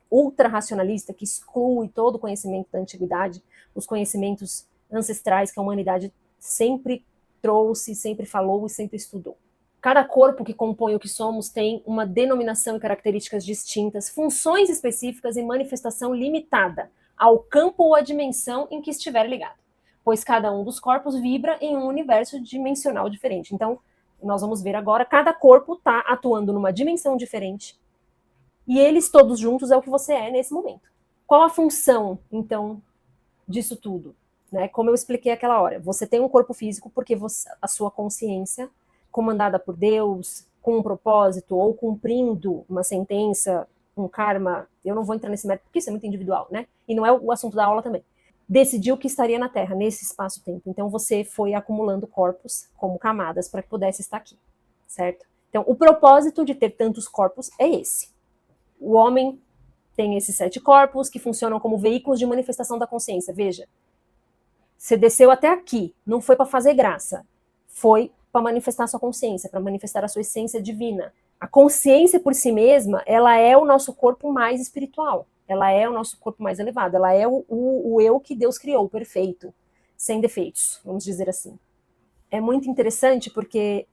ultra-racionalista que exclui todo o conhecimento da antiguidade, os conhecimentos ancestrais que a humanidade sempre trouxe, sempre falou e sempre estudou. Cada corpo que compõe o que somos tem uma denominação e características distintas, funções específicas e manifestação limitada ao campo ou à dimensão em que estiver ligado, pois cada um dos corpos vibra em um universo dimensional diferente. Então, nós vamos ver agora, cada corpo está atuando numa dimensão diferente e eles todos juntos é o que você é nesse momento. Qual a função, então, disso tudo? Né? Como eu expliquei aquela hora, você tem um corpo físico porque a sua consciência, comandada por Deus, com um propósito ou cumprindo uma sentença, um karma, eu não vou entrar nesse mérito porque isso é muito individual, né? E não é o assunto da aula também. Decidiu que estaria na Terra nesse espaço-tempo. Então você foi acumulando corpos como camadas para que pudesse estar aqui, certo? Então o propósito de ter tantos corpos é esse. O homem tem esses 7 corpos que funcionam como veículos de manifestação da consciência. Veja, você desceu até aqui, não foi para fazer graça, foi para manifestar a sua consciência, para manifestar a sua essência divina. A consciência por si mesma, ela é o nosso corpo mais espiritual, ela é o nosso corpo mais elevado, ela é o eu que Deus criou, perfeito, sem defeitos, vamos dizer assim. É muito interessante porque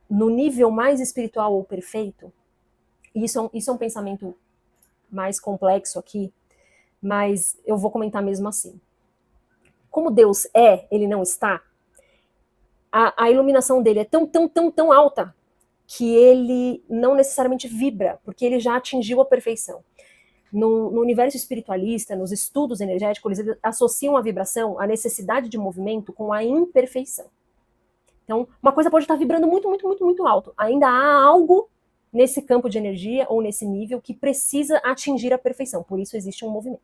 no nível mais espiritual ou perfeito, isso é um pensamento mais complexo aqui, mas eu vou comentar mesmo assim. Como Deus é, ele não está, a iluminação dele é tão alta que ele não necessariamente vibra, porque ele já atingiu a perfeição. No universo espiritualista, nos estudos energéticos, eles associam a vibração, a necessidade de movimento com a imperfeição. Então, uma coisa pode estar vibrando muito alto. Ainda há algo nesse campo de energia ou nesse nível que precisa atingir a perfeição. Por isso existe um movimento.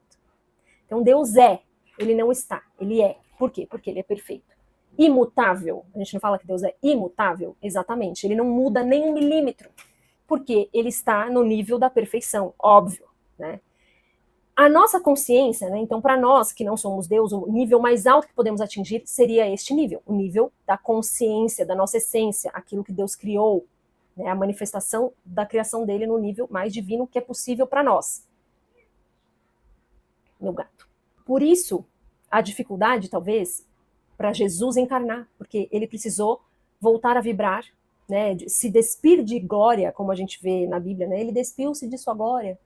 Então, Deus é, ele não está, ele é. Por quê? Porque ele é perfeito. Imutável. A gente não fala que Deus é imutável? Exatamente. Ele não muda nem um milímetro. Porque ele está no nível da perfeição, óbvio, né? A nossa consciência, né? Então, para nós que não somos Deus, o nível mais alto que podemos atingir seria este nível, o nível da consciência, da nossa essência, aquilo que Deus criou, né? A manifestação da criação dele no nível mais divino que é possível para nós. Meu gato. Por isso, a dificuldade, talvez, para Jesus encarnar, porque ele precisou voltar a vibrar, né? Se despir de glória, como a gente vê na Bíblia, né? Ele despiu-se de sua glória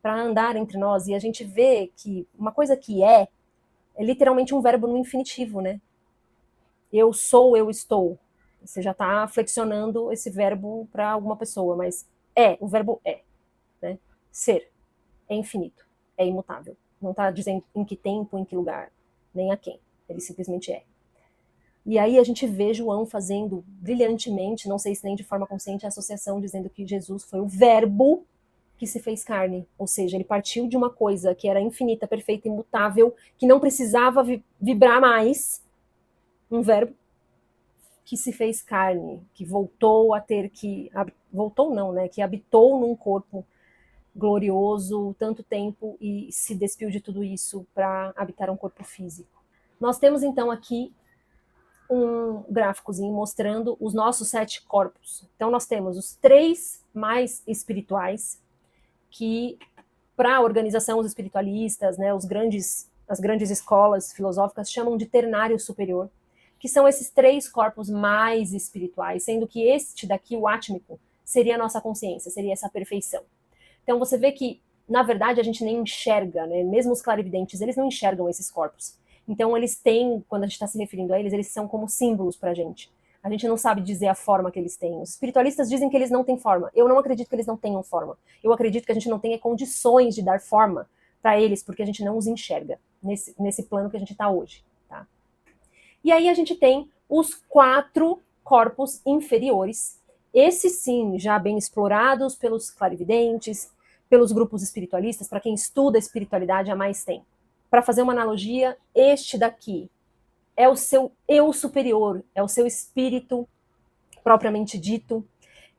para andar entre nós, e a gente vê que uma coisa que é literalmente um verbo no infinitivo, né? Eu sou, eu estou. Você já está flexionando esse verbo para alguma pessoa, mas o verbo é, né? Ser, é infinito, é imutável. Não está dizendo em que tempo, em que lugar, nem a quem. Ele simplesmente é. E aí a gente vê João fazendo brilhantemente, não sei se nem de forma consciente, a associação dizendo que Jesus foi o verbo que se fez carne, ou seja, ele partiu de uma coisa que era infinita, perfeita, imutável, que não precisava vibrar mais, um verbo que se fez carne, que voltou a ter que, voltou não, né, que habitou num corpo glorioso tanto tempo e se despiu de tudo isso para habitar um corpo físico. Nós temos então aqui um gráficozinho mostrando os nossos 7 corpos. Então nós temos os 3 mais espirituais, que para a organização, os espiritualistas, né, as grandes escolas filosóficas chamam de ternário superior, que são esses 3 corpos mais espirituais, sendo que este daqui, o átmico, seria a nossa consciência, seria essa perfeição. Então você vê que, na verdade, a gente nem enxerga, né? Mesmo os clarividentes, eles não enxergam esses corpos. Então eles têm, quando a gente está se referindo a eles são como símbolos para a gente. A gente não sabe dizer a forma que eles têm. Os espiritualistas dizem que eles não têm forma. Eu não acredito que eles não tenham forma. Eu acredito que a gente não tenha condições de dar forma para eles, porque a gente não os enxerga nesse plano que a gente está hoje. Tá? E aí a gente tem os 4 corpos inferiores, esses sim, já bem explorados pelos clarividentes, pelos grupos espiritualistas, para quem estuda a espiritualidade, a mais tem. Para fazer uma analogia, este daqui é o seu eu superior, é o seu espírito propriamente dito,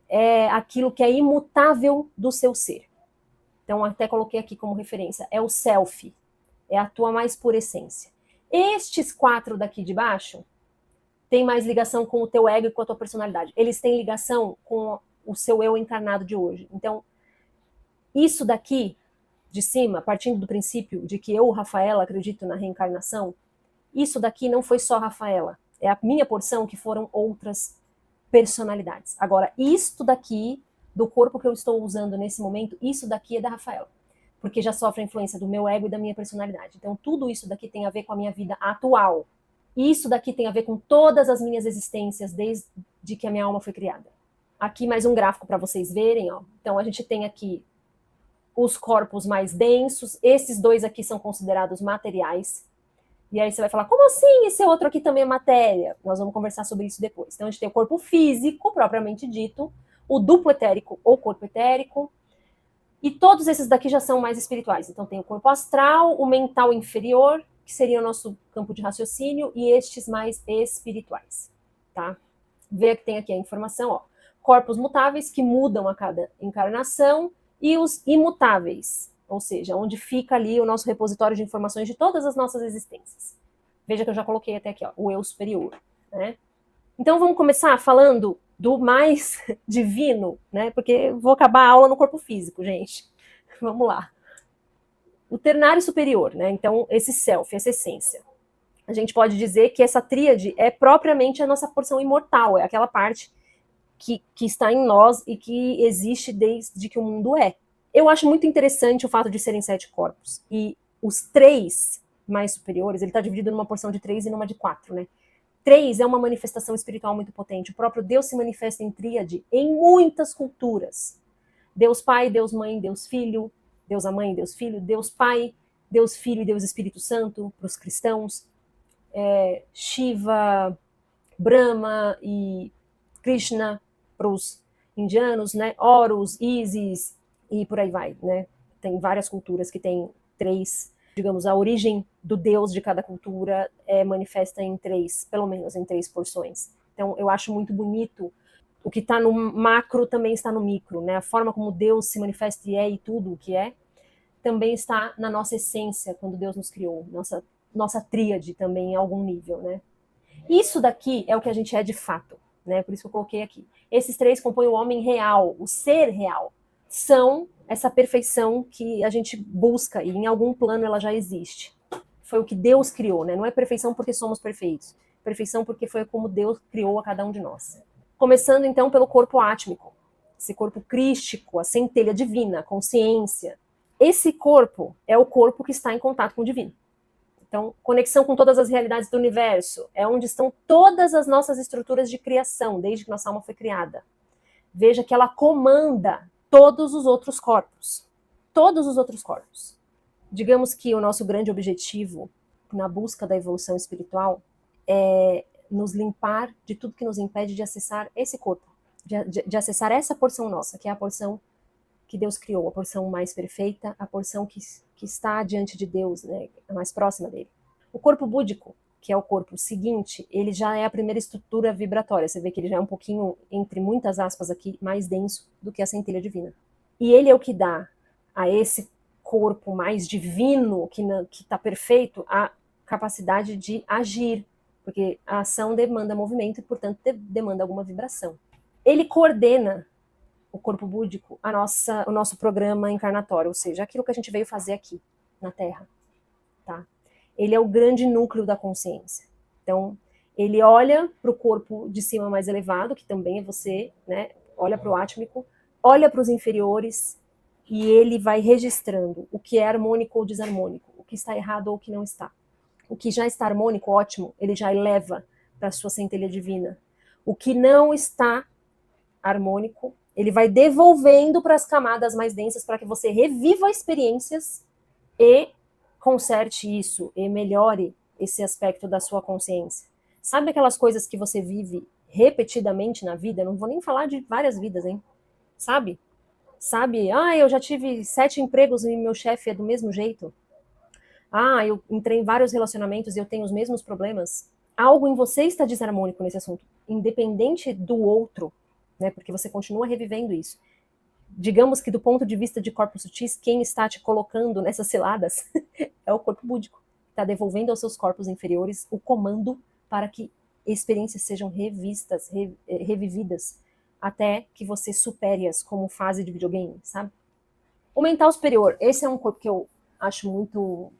é aquilo que é imutável do seu ser. Então, até coloquei aqui como referência. É o self. É a tua mais pura essência. Estes 4 daqui de baixo têm mais ligação com o teu ego e com a tua personalidade. Eles têm ligação com o seu eu encarnado de hoje. Então, isso daqui de cima, partindo do princípio de que eu, Rafaela, acredito na reencarnação, isso daqui não foi só Rafaela. É a minha porção que foram outras personalidades. Agora, isto daqui, do corpo que eu estou usando nesse momento, isso daqui é da Rafaela. Porque já sofre a influência do meu ego e da minha personalidade. Então, tudo isso daqui tem a ver com a minha vida atual. Isso daqui tem a ver com todas as minhas existências desde que a minha alma foi criada. Aqui mais um gráfico para vocês verem. Ó. Então, a gente tem aqui os corpos mais densos. Esses 2 aqui são considerados materiais. E aí você vai falar, como assim? Esse outro aqui também é matéria? Nós vamos conversar sobre isso depois. Então, a gente tem o corpo físico, propriamente dito, o duplo etérico ou corpo etérico, e todos esses daqui já são mais espirituais. Então, tem o corpo astral, o mental inferior, que seria o nosso campo de raciocínio, e estes mais espirituais, tá? Veja que tem aqui a informação, ó. Corpos mutáveis, que mudam a cada encarnação, e os imutáveis, ou seja, onde fica ali o nosso repositório de informações de todas as nossas existências. Veja que eu já coloquei até aqui, ó, o eu superior, né? Então vamos começar falando do mais divino, né? Porque vou acabar a aula no corpo físico, gente. Vamos lá. O ternário superior, né? Então esse self, essa essência. A gente pode dizer que essa tríade é propriamente a nossa porção imortal, é aquela parte que está em nós e que existe desde que o mundo é. Eu acho muito interessante o fato de serem 7 corpos. E os 3 mais superiores, ele está dividido numa porção de 3 e numa de 4, né? 3 é uma manifestação espiritual muito potente. O próprio Deus se manifesta em tríade em muitas culturas. Deus Pai, Deus Mãe, Deus Filho, Deus a Mãe, Deus Filho, Deus Pai, Deus Filho e Deus Espírito Santo, para os cristãos. Shiva, Brahma e Krishna, para os indianos, né? Horus, Isis e por aí vai, né? Tem várias culturas que têm 3, digamos, a origem do Deus de cada cultura é manifesta em 3, pelo menos em 3 porções. Então, eu acho muito bonito. O que está no macro também está no micro, né? A forma como Deus se manifesta e é e tudo o que é, também está na nossa essência, quando Deus nos criou. Nossa tríade também em algum nível, né? Isso daqui é o que a gente é de fato, né? Por isso que eu coloquei aqui. Esses 3 compõem o homem real, o ser real. São essa perfeição que a gente busca e em algum plano ela já existe. Foi o que Deus criou, né? Não é perfeição porque somos perfeitos. Perfeição porque foi como Deus criou a cada um de nós. Começando então pelo corpo átmico, esse corpo crístico, a centelha divina, a consciência. Esse corpo é o corpo que está em contato com o divino. Então, conexão com todas as realidades do universo, é onde estão todas as nossas estruturas de criação, desde que nossa alma foi criada. Veja que ela comanda todos os outros corpos. Todos os outros corpos. Digamos que o nosso grande objetivo na busca da evolução espiritual é nos limpar de tudo que nos impede de acessar esse corpo, de acessar essa porção nossa, que é a porção que Deus criou, a porção mais perfeita, a porção que está diante de Deus, né, a mais próxima dele. O corpo búdico, que é o corpo seguinte, ele já é a primeira estrutura vibratória. Você vê que ele já é um pouquinho, entre muitas aspas aqui, mais denso do que a centelha divina. E ele é o que dá a esse corpo mais divino, que está perfeito, a capacidade de agir, porque a ação demanda movimento e, portanto, demanda alguma vibração. Ele coordena o corpo búdico, o nosso programa encarnatório, ou seja, aquilo que a gente veio fazer aqui, na Terra. Tá? Ele é o grande núcleo da consciência. Então, ele olha para o corpo de cima mais elevado, que também é você, né? Olha para o átmico, olha para os inferiores, e ele vai registrando o que é harmônico ou desarmônico, o que está errado ou o que não está. O que já está harmônico, ótimo, ele já eleva para a sua centelha divina. O que não está harmônico, ele vai devolvendo para as camadas mais densas para que você reviva experiências e conserte isso, e melhore esse aspecto da sua consciência. Sabe aquelas coisas que você vive repetidamente na vida? Eu não vou nem falar de várias vidas, hein? Sabe? Eu já tive 7 empregos e meu chefe é do mesmo jeito. Eu entrei em vários relacionamentos e eu tenho os mesmos problemas. Algo em você está desarmônico nesse assunto, independente do outro, né? Porque você continua revivendo isso. digamos que do ponto de vista de corpos sutis, quem está te colocando nessas ciladas é o corpo búdico. Está devolvendo aos seus corpos inferiores o comando para que experiências sejam revistas, revividas, até que você supere-as como fase de videogame, sabe? O mental superior, esse é um corpo que eu acho muito...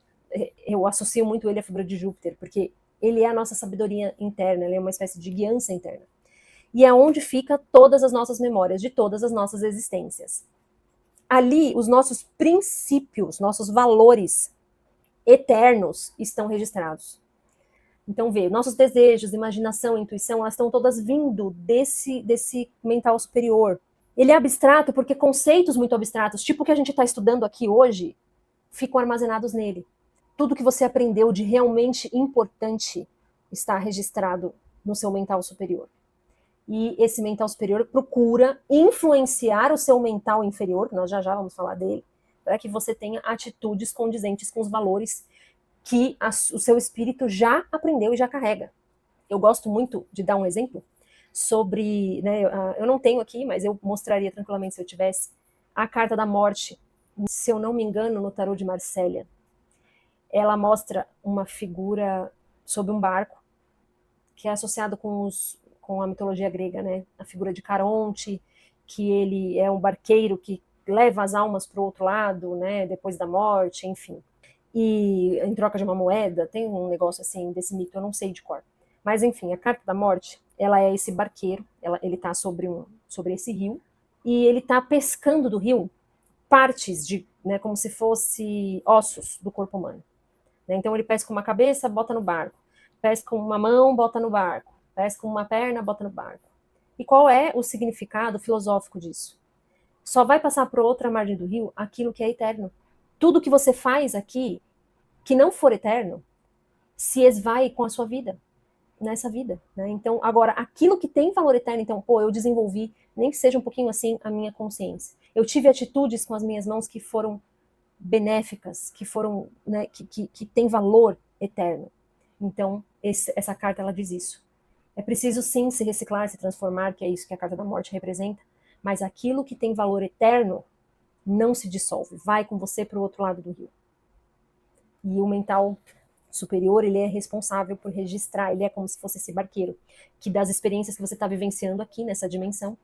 Eu associo muito ele à figura de Júpiter, porque ele é a nossa sabedoria interna, ele é uma espécie de guiança interna. E é onde fica todas as nossas memórias, de todas as nossas existências. Ali, os nossos princípios, nossos valores eternos estão registrados. Então, vê, nossos desejos, imaginação, intuição, elas estão todas vindo desse mental superior. Ele é abstrato porque conceitos muito abstratos, tipo o que a gente está estudando aqui hoje, ficam armazenados nele. Tudo que você aprendeu de realmente importante está registrado no seu mental superior. E esse mental superior procura influenciar o seu mental inferior, que nós já vamos falar dele, para que você tenha atitudes condizentes com os valores que o seu espírito já aprendeu e já carrega. Eu gosto muito de dar um exemplo sobre, né, eu não tenho aqui, mas eu mostraria tranquilamente se eu tivesse, a carta da morte, se eu não me engano, no tarô de Marsella. Ela mostra uma figura sobre um barco, que é associado com a mitologia grega, né? A figura de Caronte, que ele é um barqueiro que leva as almas para o outro lado, né? Depois da morte, enfim. E em troca de uma moeda, tem um negócio assim desse mito, eu não sei de cor. Mas enfim, a carta da morte, ela é esse barqueiro, ele está sobre esse rio, e ele está pescando do rio partes de, né, como se fosse ossos do corpo humano. Né? Então ele pesca uma cabeça, bota no barco. Pesca uma mão, bota no barco. Pesca uma perna, bota no barco. E qual é o significado filosófico disso? Só vai passar para outra margem do rio aquilo que é eterno. Tudo que você faz aqui, que não for eterno, se esvai com a sua vida, nessa vida. Né? Então, agora, aquilo que tem valor eterno, então, eu desenvolvi, nem que seja um pouquinho assim, a minha consciência. Eu tive atitudes com as minhas mãos que foram benéficas, que foram, né, que tem valor eterno. Então, essa carta, ela diz isso. É preciso, sim, se reciclar, se transformar, que é isso que a carta da morte representa, mas aquilo que tem valor eterno não se dissolve, vai com você para o outro lado do rio. E o mental superior, ele é responsável por registrar, ele é como se fosse esse barqueiro, que das experiências que você está vivenciando aqui nessa dimensão,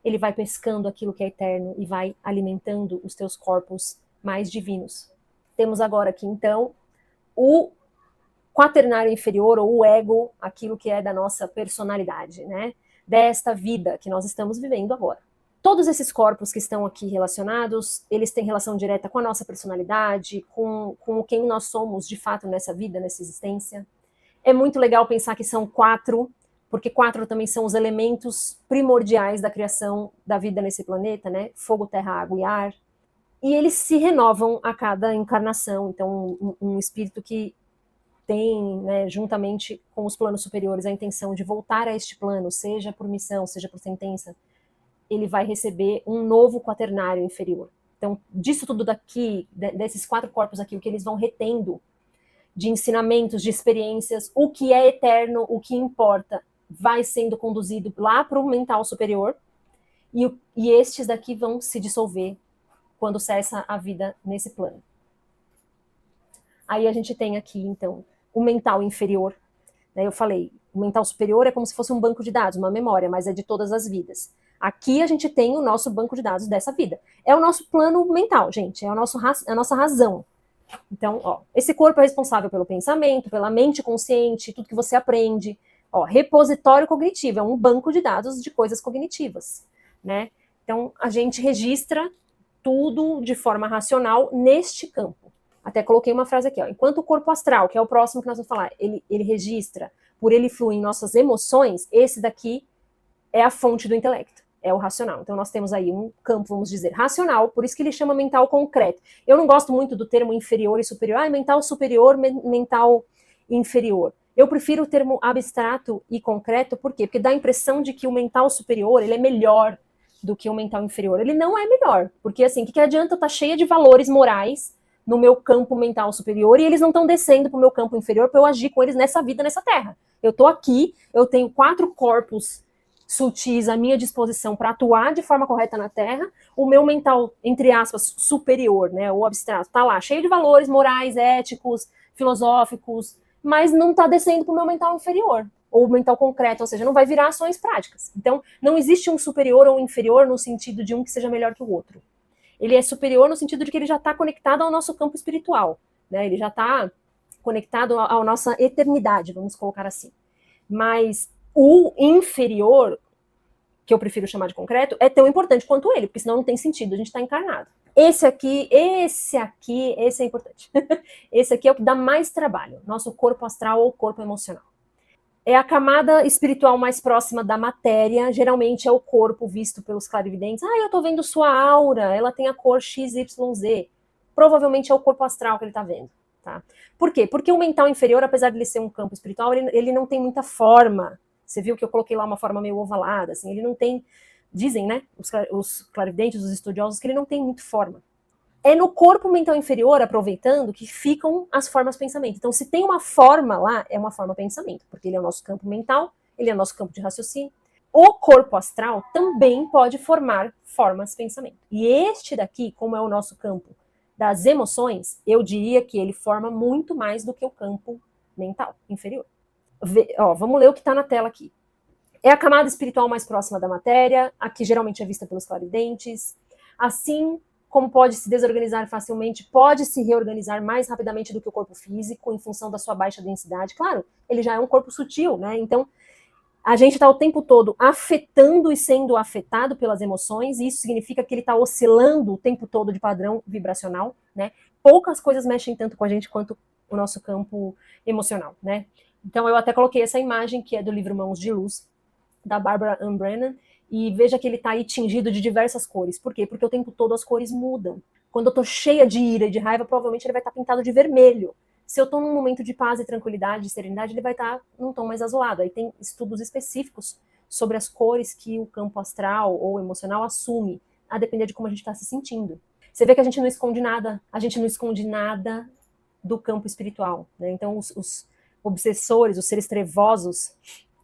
ele vai pescando aquilo que é eterno e vai alimentando os teus corpos mais divinos. Temos agora aqui, então, o quaternário inferior, ou o ego, aquilo que é da nossa personalidade, né? Desta vida que nós estamos vivendo agora. Todos esses corpos que estão aqui relacionados, eles têm relação direta com a nossa personalidade, com quem nós somos de fato nessa vida, nessa existência. É muito legal pensar que são 4, porque 4 também são os elementos primordiais da criação da vida nesse planeta, né? Fogo, terra, água e ar. E eles se renovam a cada encarnação. Então, um espírito que tem, né, juntamente com os planos superiores, a intenção de voltar a este plano, seja por missão, seja por sentença, ele vai receber um novo quaternário inferior. Então, disso tudo daqui, desses 4 corpos aqui, o que eles vão retendo de ensinamentos, de experiências, o que é eterno, o que importa, vai sendo conduzido lá para o mental superior, e estes daqui vão se dissolver quando cessa a vida nesse plano. Aí a gente tem aqui, então, o mental inferior. Né? Eu falei, o mental superior é como se fosse um banco de dados, uma memória, mas é de todas as vidas. Aqui a gente tem o nosso banco de dados dessa vida. É o nosso plano mental, gente, é a nossa razão. Então, ó, esse corpo é responsável pelo pensamento, pela mente consciente, tudo que você aprende. Ó, repositório cognitivo, é um banco de dados de coisas cognitivas, né? Então, a gente registra tudo de forma racional neste campo. Até coloquei uma frase aqui, ó. Enquanto o corpo astral, que é o próximo que nós vamos falar, ele registra, por ele fluir em nossas emoções, esse daqui é a fonte do intelecto, é o racional. Então nós temos aí um campo, vamos dizer, racional, por isso que ele chama mental concreto. Eu não gosto muito do termo inferior e superior, mental superior, mental inferior. Eu prefiro o termo abstrato e concreto, por quê? Porque dá a impressão de que o mental superior, ele é melhor do que o mental inferior. Ele não é melhor, porque assim, o que adianta eu estar cheia de valores morais no meu campo mental superior e eles não estão descendo para o meu campo inferior para eu agir com eles nessa vida, nessa terra. Eu estou aqui, eu tenho 4 corpos sutis à minha disposição para atuar de forma correta na Terra, o meu mental, entre aspas, superior, né, ou abstrato, tá lá, cheio de valores morais, éticos, filosóficos, mas não tá descendo pro meu mental inferior, ou mental concreto, ou seja, não vai virar ações práticas. Então, não existe um superior ou um inferior no sentido de um que seja melhor que o outro. Ele é superior no sentido de que ele já está conectado ao nosso campo espiritual, né? Ele já está conectado à nossa eternidade, vamos colocar assim. Mas o inferior, que eu prefiro chamar de concreto, é tão importante quanto ele, porque senão não tem sentido, a gente está encarnado. Esse é importante. Esse aqui é o que dá mais trabalho, nosso corpo astral ou corpo emocional. É a camada espiritual mais próxima da matéria, geralmente é o corpo visto pelos clarividentes. Eu tô vendo sua aura, ela tem a cor XYZ. Provavelmente é o corpo astral que ele tá vendo. Tá? Por quê? Porque o mental inferior, apesar de ele ser um campo espiritual, ele não tem muita forma. Você viu que eu coloquei lá uma forma meio ovalada, assim, ele não tem, dizem, né, os clarividentes, os estudiosos, que ele não tem muito forma. É no corpo mental inferior, aproveitando, que ficam as formas pensamento. Então, se tem uma forma lá, é uma forma pensamento, porque ele é o nosso campo mental, ele é o nosso campo de raciocínio. O corpo astral também pode formar formas pensamento. E este daqui, como é o nosso campo das emoções, eu diria que ele forma muito mais do que o campo mental inferior. Vamos ler o que está na tela aqui. É a camada espiritual mais próxima da matéria, a que geralmente é vista pelos clarividentes. Assim como pode se desorganizar facilmente, pode se reorganizar mais rapidamente do que o corpo físico, em função da sua baixa densidade. Claro, ele já é um corpo sutil, né? Então, a gente está o tempo todo afetando e sendo afetado pelas emoções, e isso significa que ele está oscilando o tempo todo de padrão vibracional, né? Poucas coisas mexem tanto com a gente quanto o nosso campo emocional, né? Então, eu até coloquei essa imagem, que é do livro Mãos de Luz, da Barbara Ann Brennan, e veja que ele está aí tingido de diversas cores. Por quê? Porque o tempo todo as cores mudam. Quando eu estou cheia de ira e de raiva, provavelmente ele vai estar pintado de vermelho. Se eu estou num momento de paz e tranquilidade, de serenidade, ele vai estar num tom mais azulado. Aí tem estudos específicos sobre as cores que o campo astral ou emocional assume, a depender de como a gente está se sentindo. Você vê que a gente não esconde nada do campo espiritual, né? Então, os obsessores, os seres trevosos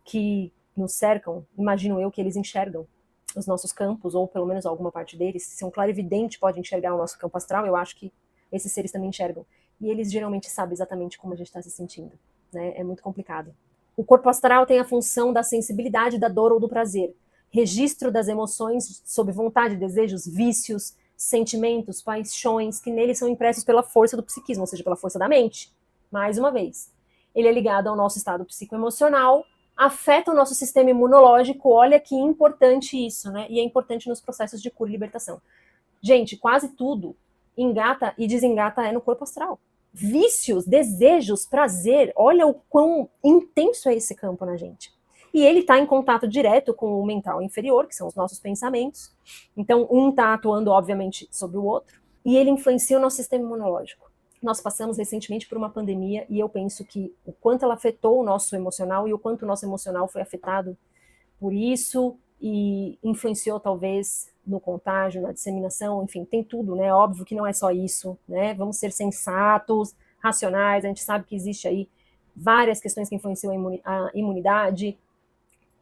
que nos cercam, imagino eu que eles enxergam os nossos campos, ou pelo menos alguma parte deles. Se um clarividente pode enxergar o nosso campo astral, eu acho que esses seres também enxergam. E eles geralmente sabem exatamente como a gente está se sentindo, né? É muito complicado. O corpo astral tem a função da sensibilidade, da dor ou do prazer, registro das emoções sob vontade, desejos, vícios, sentimentos, paixões, que neles são impressos pela força do psiquismo, ou seja, pela força da mente. Mais uma vez, ele é ligado ao nosso estado psicoemocional, afeta o nosso sistema imunológico. Olha que importante isso, né? E é importante nos processos de cura e libertação. Gente, quase tudo engata e desengata é no corpo astral. Vícios, desejos, prazer, olha o quão intenso é esse campo na gente. E ele está em contato direto com o mental inferior, que são os nossos pensamentos. Então, um está atuando, obviamente, sobre o outro. E ele influencia o nosso sistema imunológico. Nós passamos recentemente por uma pandemia e eu penso que o quanto ela afetou o nosso emocional e o quanto o nosso emocional foi afetado por isso e influenciou talvez no contágio, na disseminação, enfim, tem tudo, né? Óbvio que não é só isso, né? Vamos ser sensatos, racionais, a gente sabe que existe aí várias questões que influenciam a imunidade,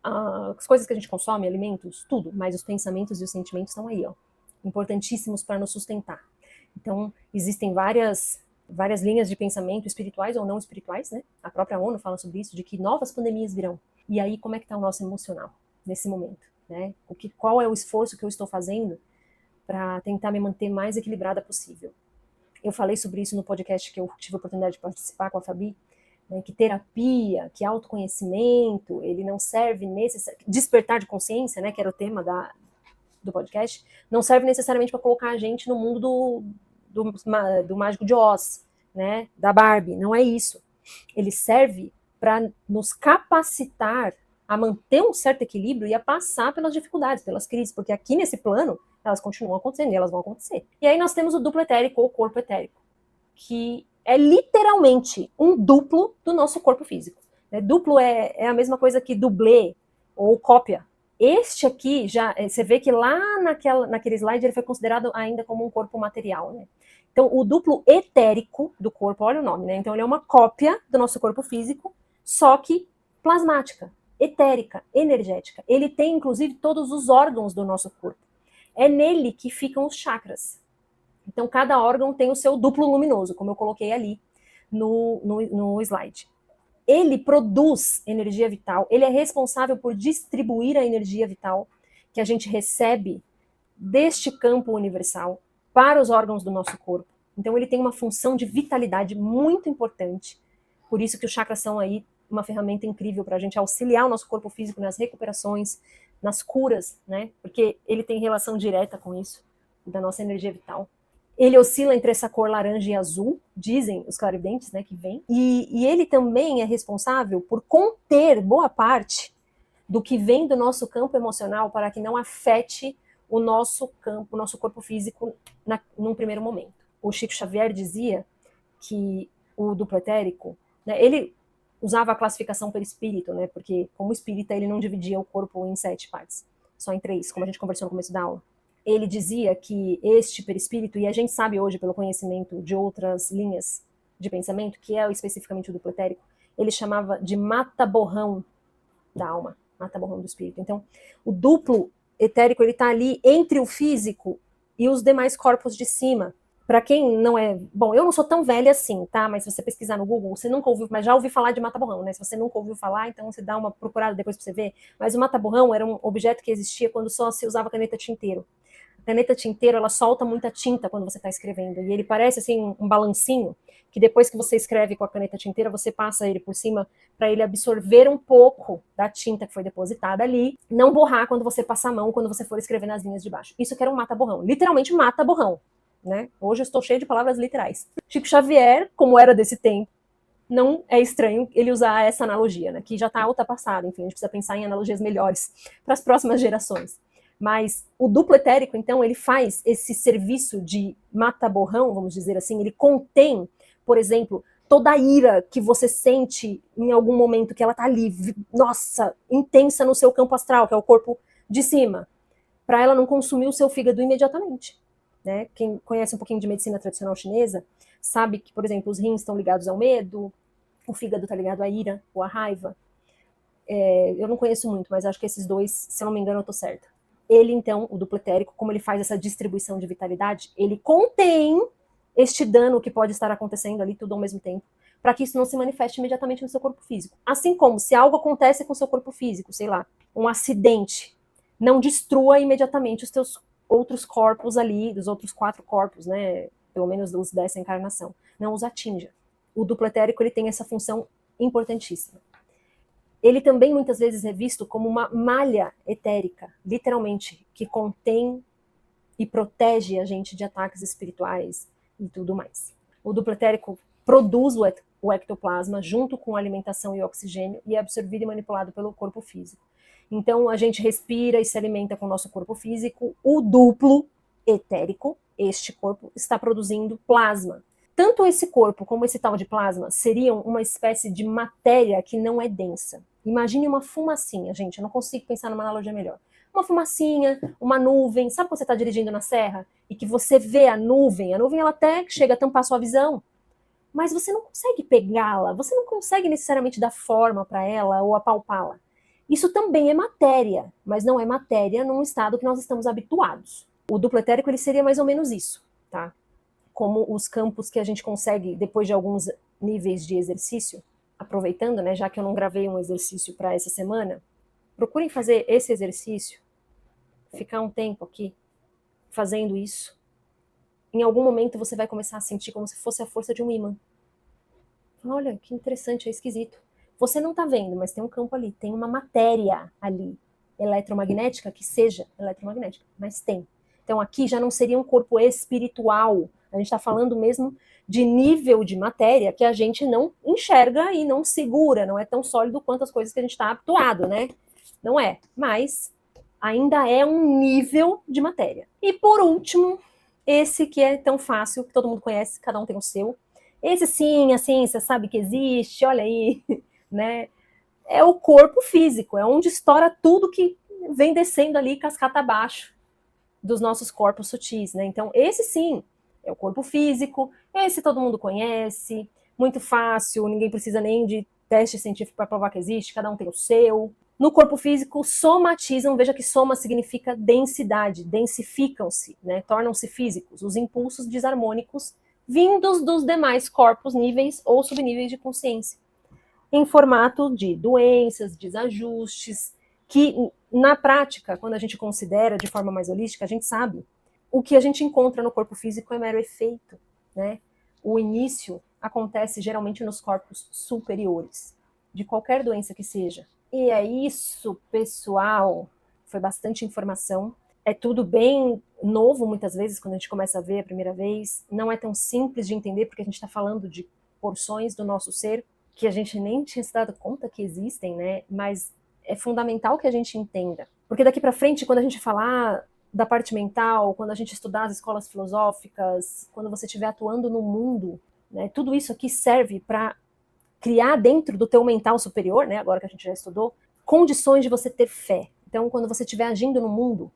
as coisas que a gente consome, alimentos, tudo, mas os pensamentos e os sentimentos estão aí, ó, importantíssimos para nos sustentar. Então, existem várias linhas de pensamento espirituais ou não espirituais, né? A própria ONU fala sobre isso, de que novas pandemias virão. E aí, como é que está o nosso emocional nesse momento, né? Qual é o esforço que eu estou fazendo para tentar me manter mais equilibrada possível? Eu falei sobre isso no podcast que eu tive a oportunidade de participar com a Fabi, né, que terapia, que autoconhecimento, ele não serve despertar de consciência, né, que era o tema do podcast, não serve necessariamente para colocar a gente no mundo do Mágico de Oz, né, da Barbie, não é isso. Ele serve para nos capacitar a manter um certo equilíbrio e a passar pelas dificuldades, pelas crises, porque aqui nesse plano elas continuam acontecendo e elas vão acontecer. E aí nós temos o duplo etérico ou corpo etérico, que é literalmente um duplo do nosso corpo físico. Duplo é a mesma coisa que dublê ou cópia. Este aqui, já você vê que lá naquele slide ele foi considerado ainda como um corpo material, né? Então, o duplo etérico do corpo, olha o nome, né? Então, ele é uma cópia do nosso corpo físico, só que plasmática. etérica, energética. Ele tem, inclusive, todos os órgãos do nosso corpo. É nele que ficam os chakras. Então, cada órgão tem o seu duplo luminoso, como eu coloquei ali no slide. Ele produz energia vital, ele é responsável por distribuir a energia vital que a gente recebe deste campo universal para os órgãos do nosso corpo. Então, ele tem uma função de vitalidade muito importante. Por isso que os chakras são aí uma ferramenta incrível para a gente auxiliar o nosso corpo físico nas recuperações, nas curas, né? Porque ele tem relação direta com isso, da nossa energia vital. Ele oscila entre essa cor laranja e azul, dizem os clarividentes, né, que vem. E ele também é responsável por conter boa parte do que vem do nosso campo emocional para que não afete o nosso campo, o nosso corpo físico num primeiro momento. O Chico Xavier dizia que o duplo etérico, né, ele usava a classificação perispírito, né, porque como espírita ele não dividia o corpo em 7 partes, só em 3, como a gente conversou no começo da aula. Ele dizia que este perispírito, e a gente sabe hoje pelo conhecimento de outras linhas de pensamento, que é especificamente o duplo etérico, ele chamava de mata-borrão da alma, mata-borrão do espírito. Então, o duplo etérico, ele está ali entre o físico e os demais corpos de cima. Para quem não é... Bom, eu não sou tão velha assim, tá? Mas se você pesquisar no Google, você nunca ouviu... Mas já ouviu falar de mata-borrão, né? Se você nunca ouviu falar, então você dá uma procurada depois para você ver. Mas o mata-borrão era um objeto que existia quando só se usava caneta tinteiro. A caneta tinteiro, ela solta muita tinta quando você está escrevendo. E ele parece, assim, um balancinho, que depois que você escreve com a caneta tinteira, você passa ele por cima para ele absorver um pouco da tinta que foi depositada ali, não borrar quando você passa a mão, quando você for escrever nas linhas de baixo. Isso que era um mata-borrão. Literalmente mata-borrão. Né? Hoje eu estou cheio de palavras literais. Chico Xavier, como era desse tempo, não é estranho ele usar essa analogia, né? Que já está ultrapassada. Enfim, a gente precisa pensar em analogias melhores para as próximas gerações. Mas o duplo etérico, então, ele faz esse serviço de mata-borrão, vamos dizer assim, ele contém, por exemplo, toda a ira que você sente em algum momento que ela está ali, nossa, intensa no seu campo astral, que é o corpo de cima, para ela não consumir o seu fígado imediatamente. Né? Quem conhece um pouquinho de medicina tradicional chinesa sabe que, por exemplo, os rins estão ligados ao medo, o fígado está ligado à ira ou à raiva. Eu não conheço muito, mas acho que esses dois, se eu não me engano, eu estou certa. Ele, então, o duplo etérico, como ele faz essa distribuição de vitalidade, ele contém este dano que pode estar acontecendo ali tudo ao mesmo tempo, para que isso não se manifeste imediatamente no seu corpo físico. Assim como, se algo acontece com o seu corpo físico, sei lá, um acidente, não destrua imediatamente os teus outros corpos ali, dos outros 4 corpos, né, pelo menos os dessa encarnação, não os atinja. O duplo etérico, ele tem essa função importantíssima. Ele também muitas vezes é visto como uma malha etérica, literalmente, que contém e protege a gente de ataques espirituais e tudo mais. O duplo etérico produz o ectoplasma junto com alimentação e oxigênio e é absorvido e manipulado pelo corpo físico. Então, a gente respira e se alimenta com o nosso corpo físico. O duplo etérico, este corpo, está produzindo plasma. Tanto esse corpo como esse tal de plasma seriam uma espécie de matéria que não é densa. Imagine uma fumacinha, gente, eu não consigo pensar numa analogia melhor. Uma fumacinha, uma nuvem, sabe quando você está dirigindo na serra e que você vê a nuvem ela até chega a tampar a sua visão, mas você não consegue pegá-la, você não consegue necessariamente dar forma para ela ou apalpá-la. Isso também é matéria, mas não é matéria num estado que nós estamos habituados. O duplo etérico, ele seria mais ou menos isso, tá? Como os campos que a gente consegue, depois de alguns níveis de exercício, aproveitando, né, já que eu não gravei um exercício para essa semana, procurem fazer esse exercício, ficar um tempo aqui fazendo isso. Em algum momento você vai começar a sentir como se fosse a força de um ímã. Olha, que interessante, é esquisito. Você não está vendo, mas tem um campo ali, tem uma matéria ali, eletromagnética, que seja eletromagnética, mas tem. Então aqui já não seria um corpo espiritual, a gente está falando mesmo de nível de matéria que a gente não enxerga e não segura, não é tão sólido quanto as coisas que a gente está habituado, né? Não é, mas ainda é um nível de matéria. E por último, esse que é tão fácil, que todo mundo conhece, cada um tem o seu. Esse sim, a ciência sabe que existe, olha aí, né? É o corpo físico, é onde estoura tudo que vem descendo ali cascata abaixo dos nossos corpos sutis, né? Então, esse sim é o corpo físico, esse todo mundo conhece, muito fácil, ninguém precisa nem de teste científico para provar que existe, cada um tem o seu. No corpo físico, somatizam, veja que soma significa densidade, densificam-se, né? Tornam-se físicos, os impulsos desarmônicos vindos dos demais corpos, níveis ou subníveis de consciência, em formato de doenças, desajustes, que na prática, quando a gente considera de forma mais holística, a gente sabe o que a gente encontra no corpo físico é mero efeito, né? O início acontece geralmente nos corpos superiores, de qualquer doença que seja. E é isso, pessoal. Foi bastante informação. É tudo bem novo, muitas vezes, quando a gente começa a ver a primeira vez. Não é tão simples de entender, porque a gente está falando de porções do nosso ser que a gente nem tinha se dado conta que existem, né? Mas é fundamental que a gente entenda. Porque daqui para frente, quando a gente falar da parte mental, quando a gente estudar as escolas filosóficas, quando você estiver atuando no mundo, né, tudo isso aqui serve para criar dentro do teu mental superior, né, agora que a gente já estudou, condições de você ter fé. Então, quando você estiver agindo no mundo,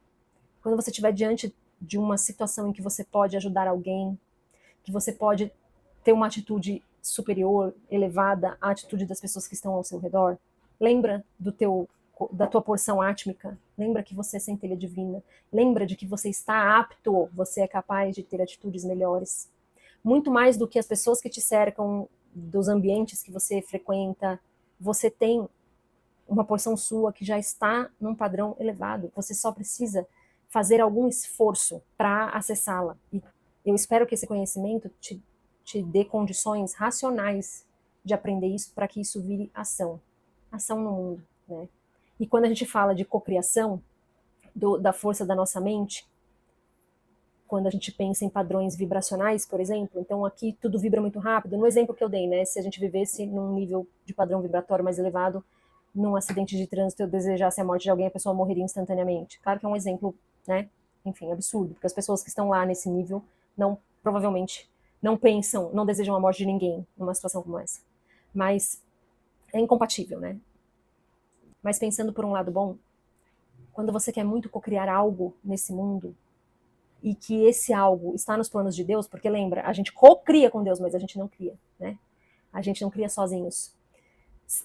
quando você estiver diante de uma situação em que você pode ajudar alguém, que você pode ter uma atitude superior, elevada à atitude das pessoas que estão ao seu redor, lembra da tua porção átmica, lembra que você é centelha divina, lembra de que você está apto, você é capaz de ter atitudes melhores. Muito mais do que as pessoas que te cercam, dos ambientes que você frequenta, você tem uma porção sua que já está num padrão elevado. Você só precisa fazer algum esforço para acessá-la. E eu espero que esse conhecimento te dê condições racionais de aprender isso para que isso vire ação. Ação no mundo, né? E quando a gente fala de cocriação, da força da nossa mente, quando a gente pensa em padrões vibracionais, por exemplo, então aqui tudo vibra muito rápido. No exemplo que eu dei, né? Se a gente vivesse num nível de padrão vibratório mais elevado, num acidente de trânsito eu desejasse a morte de alguém, a pessoa morreria instantaneamente. Claro que é um exemplo, né? Enfim, absurdo, porque as pessoas que estão lá nesse nível não, provavelmente, não pensam, não desejam a morte de ninguém numa situação como essa. Mas é incompatível, né? Mas pensando por um lado bom, quando você quer muito cocriar algo nesse mundo, e que esse algo está nos planos de Deus, porque lembra, a gente cocria com Deus, mas a gente não cria, né? A gente não cria sozinhos.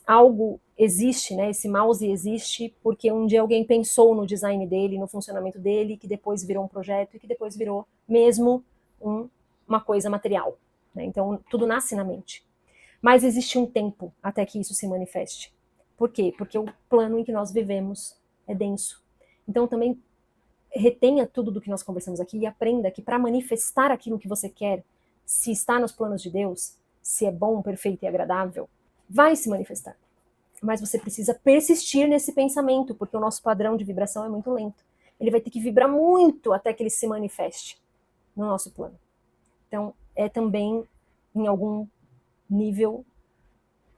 Algo existe, né? Esse mouse existe porque um dia alguém pensou no design dele, no funcionamento dele, que depois virou um projeto e que depois virou mesmo uma coisa material, né? Então tudo nasce na mente. Mas existe um tempo até que isso se manifeste. Por quê? Porque o plano em que nós vivemos é denso. Então também retenha tudo do que nós conversamos aqui e aprenda que para manifestar aquilo que você quer, se está nos planos de Deus, se é bom, perfeito e agradável, vai se manifestar. Mas você precisa persistir nesse pensamento, porque o nosso padrão de vibração é muito lento. Ele vai ter que vibrar muito até que ele se manifeste no nosso plano. Então, é também, em algum nível,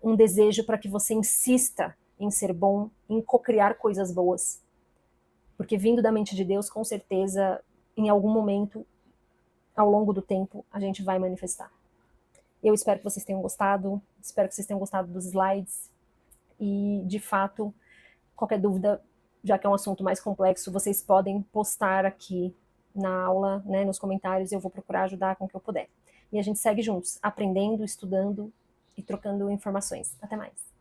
um desejo para que você insista em ser bom, em cocriar coisas boas, porque vindo da mente de Deus, com certeza, em algum momento, ao longo do tempo, a gente vai manifestar. Eu espero que vocês tenham gostado, espero que vocês tenham gostado dos slides. E, de fato, qualquer dúvida, já que é um assunto mais complexo, vocês podem postar aqui na aula, né, nos comentários, e eu vou procurar ajudar com o que eu puder. E a gente segue juntos, aprendendo, estudando e trocando informações. Até mais!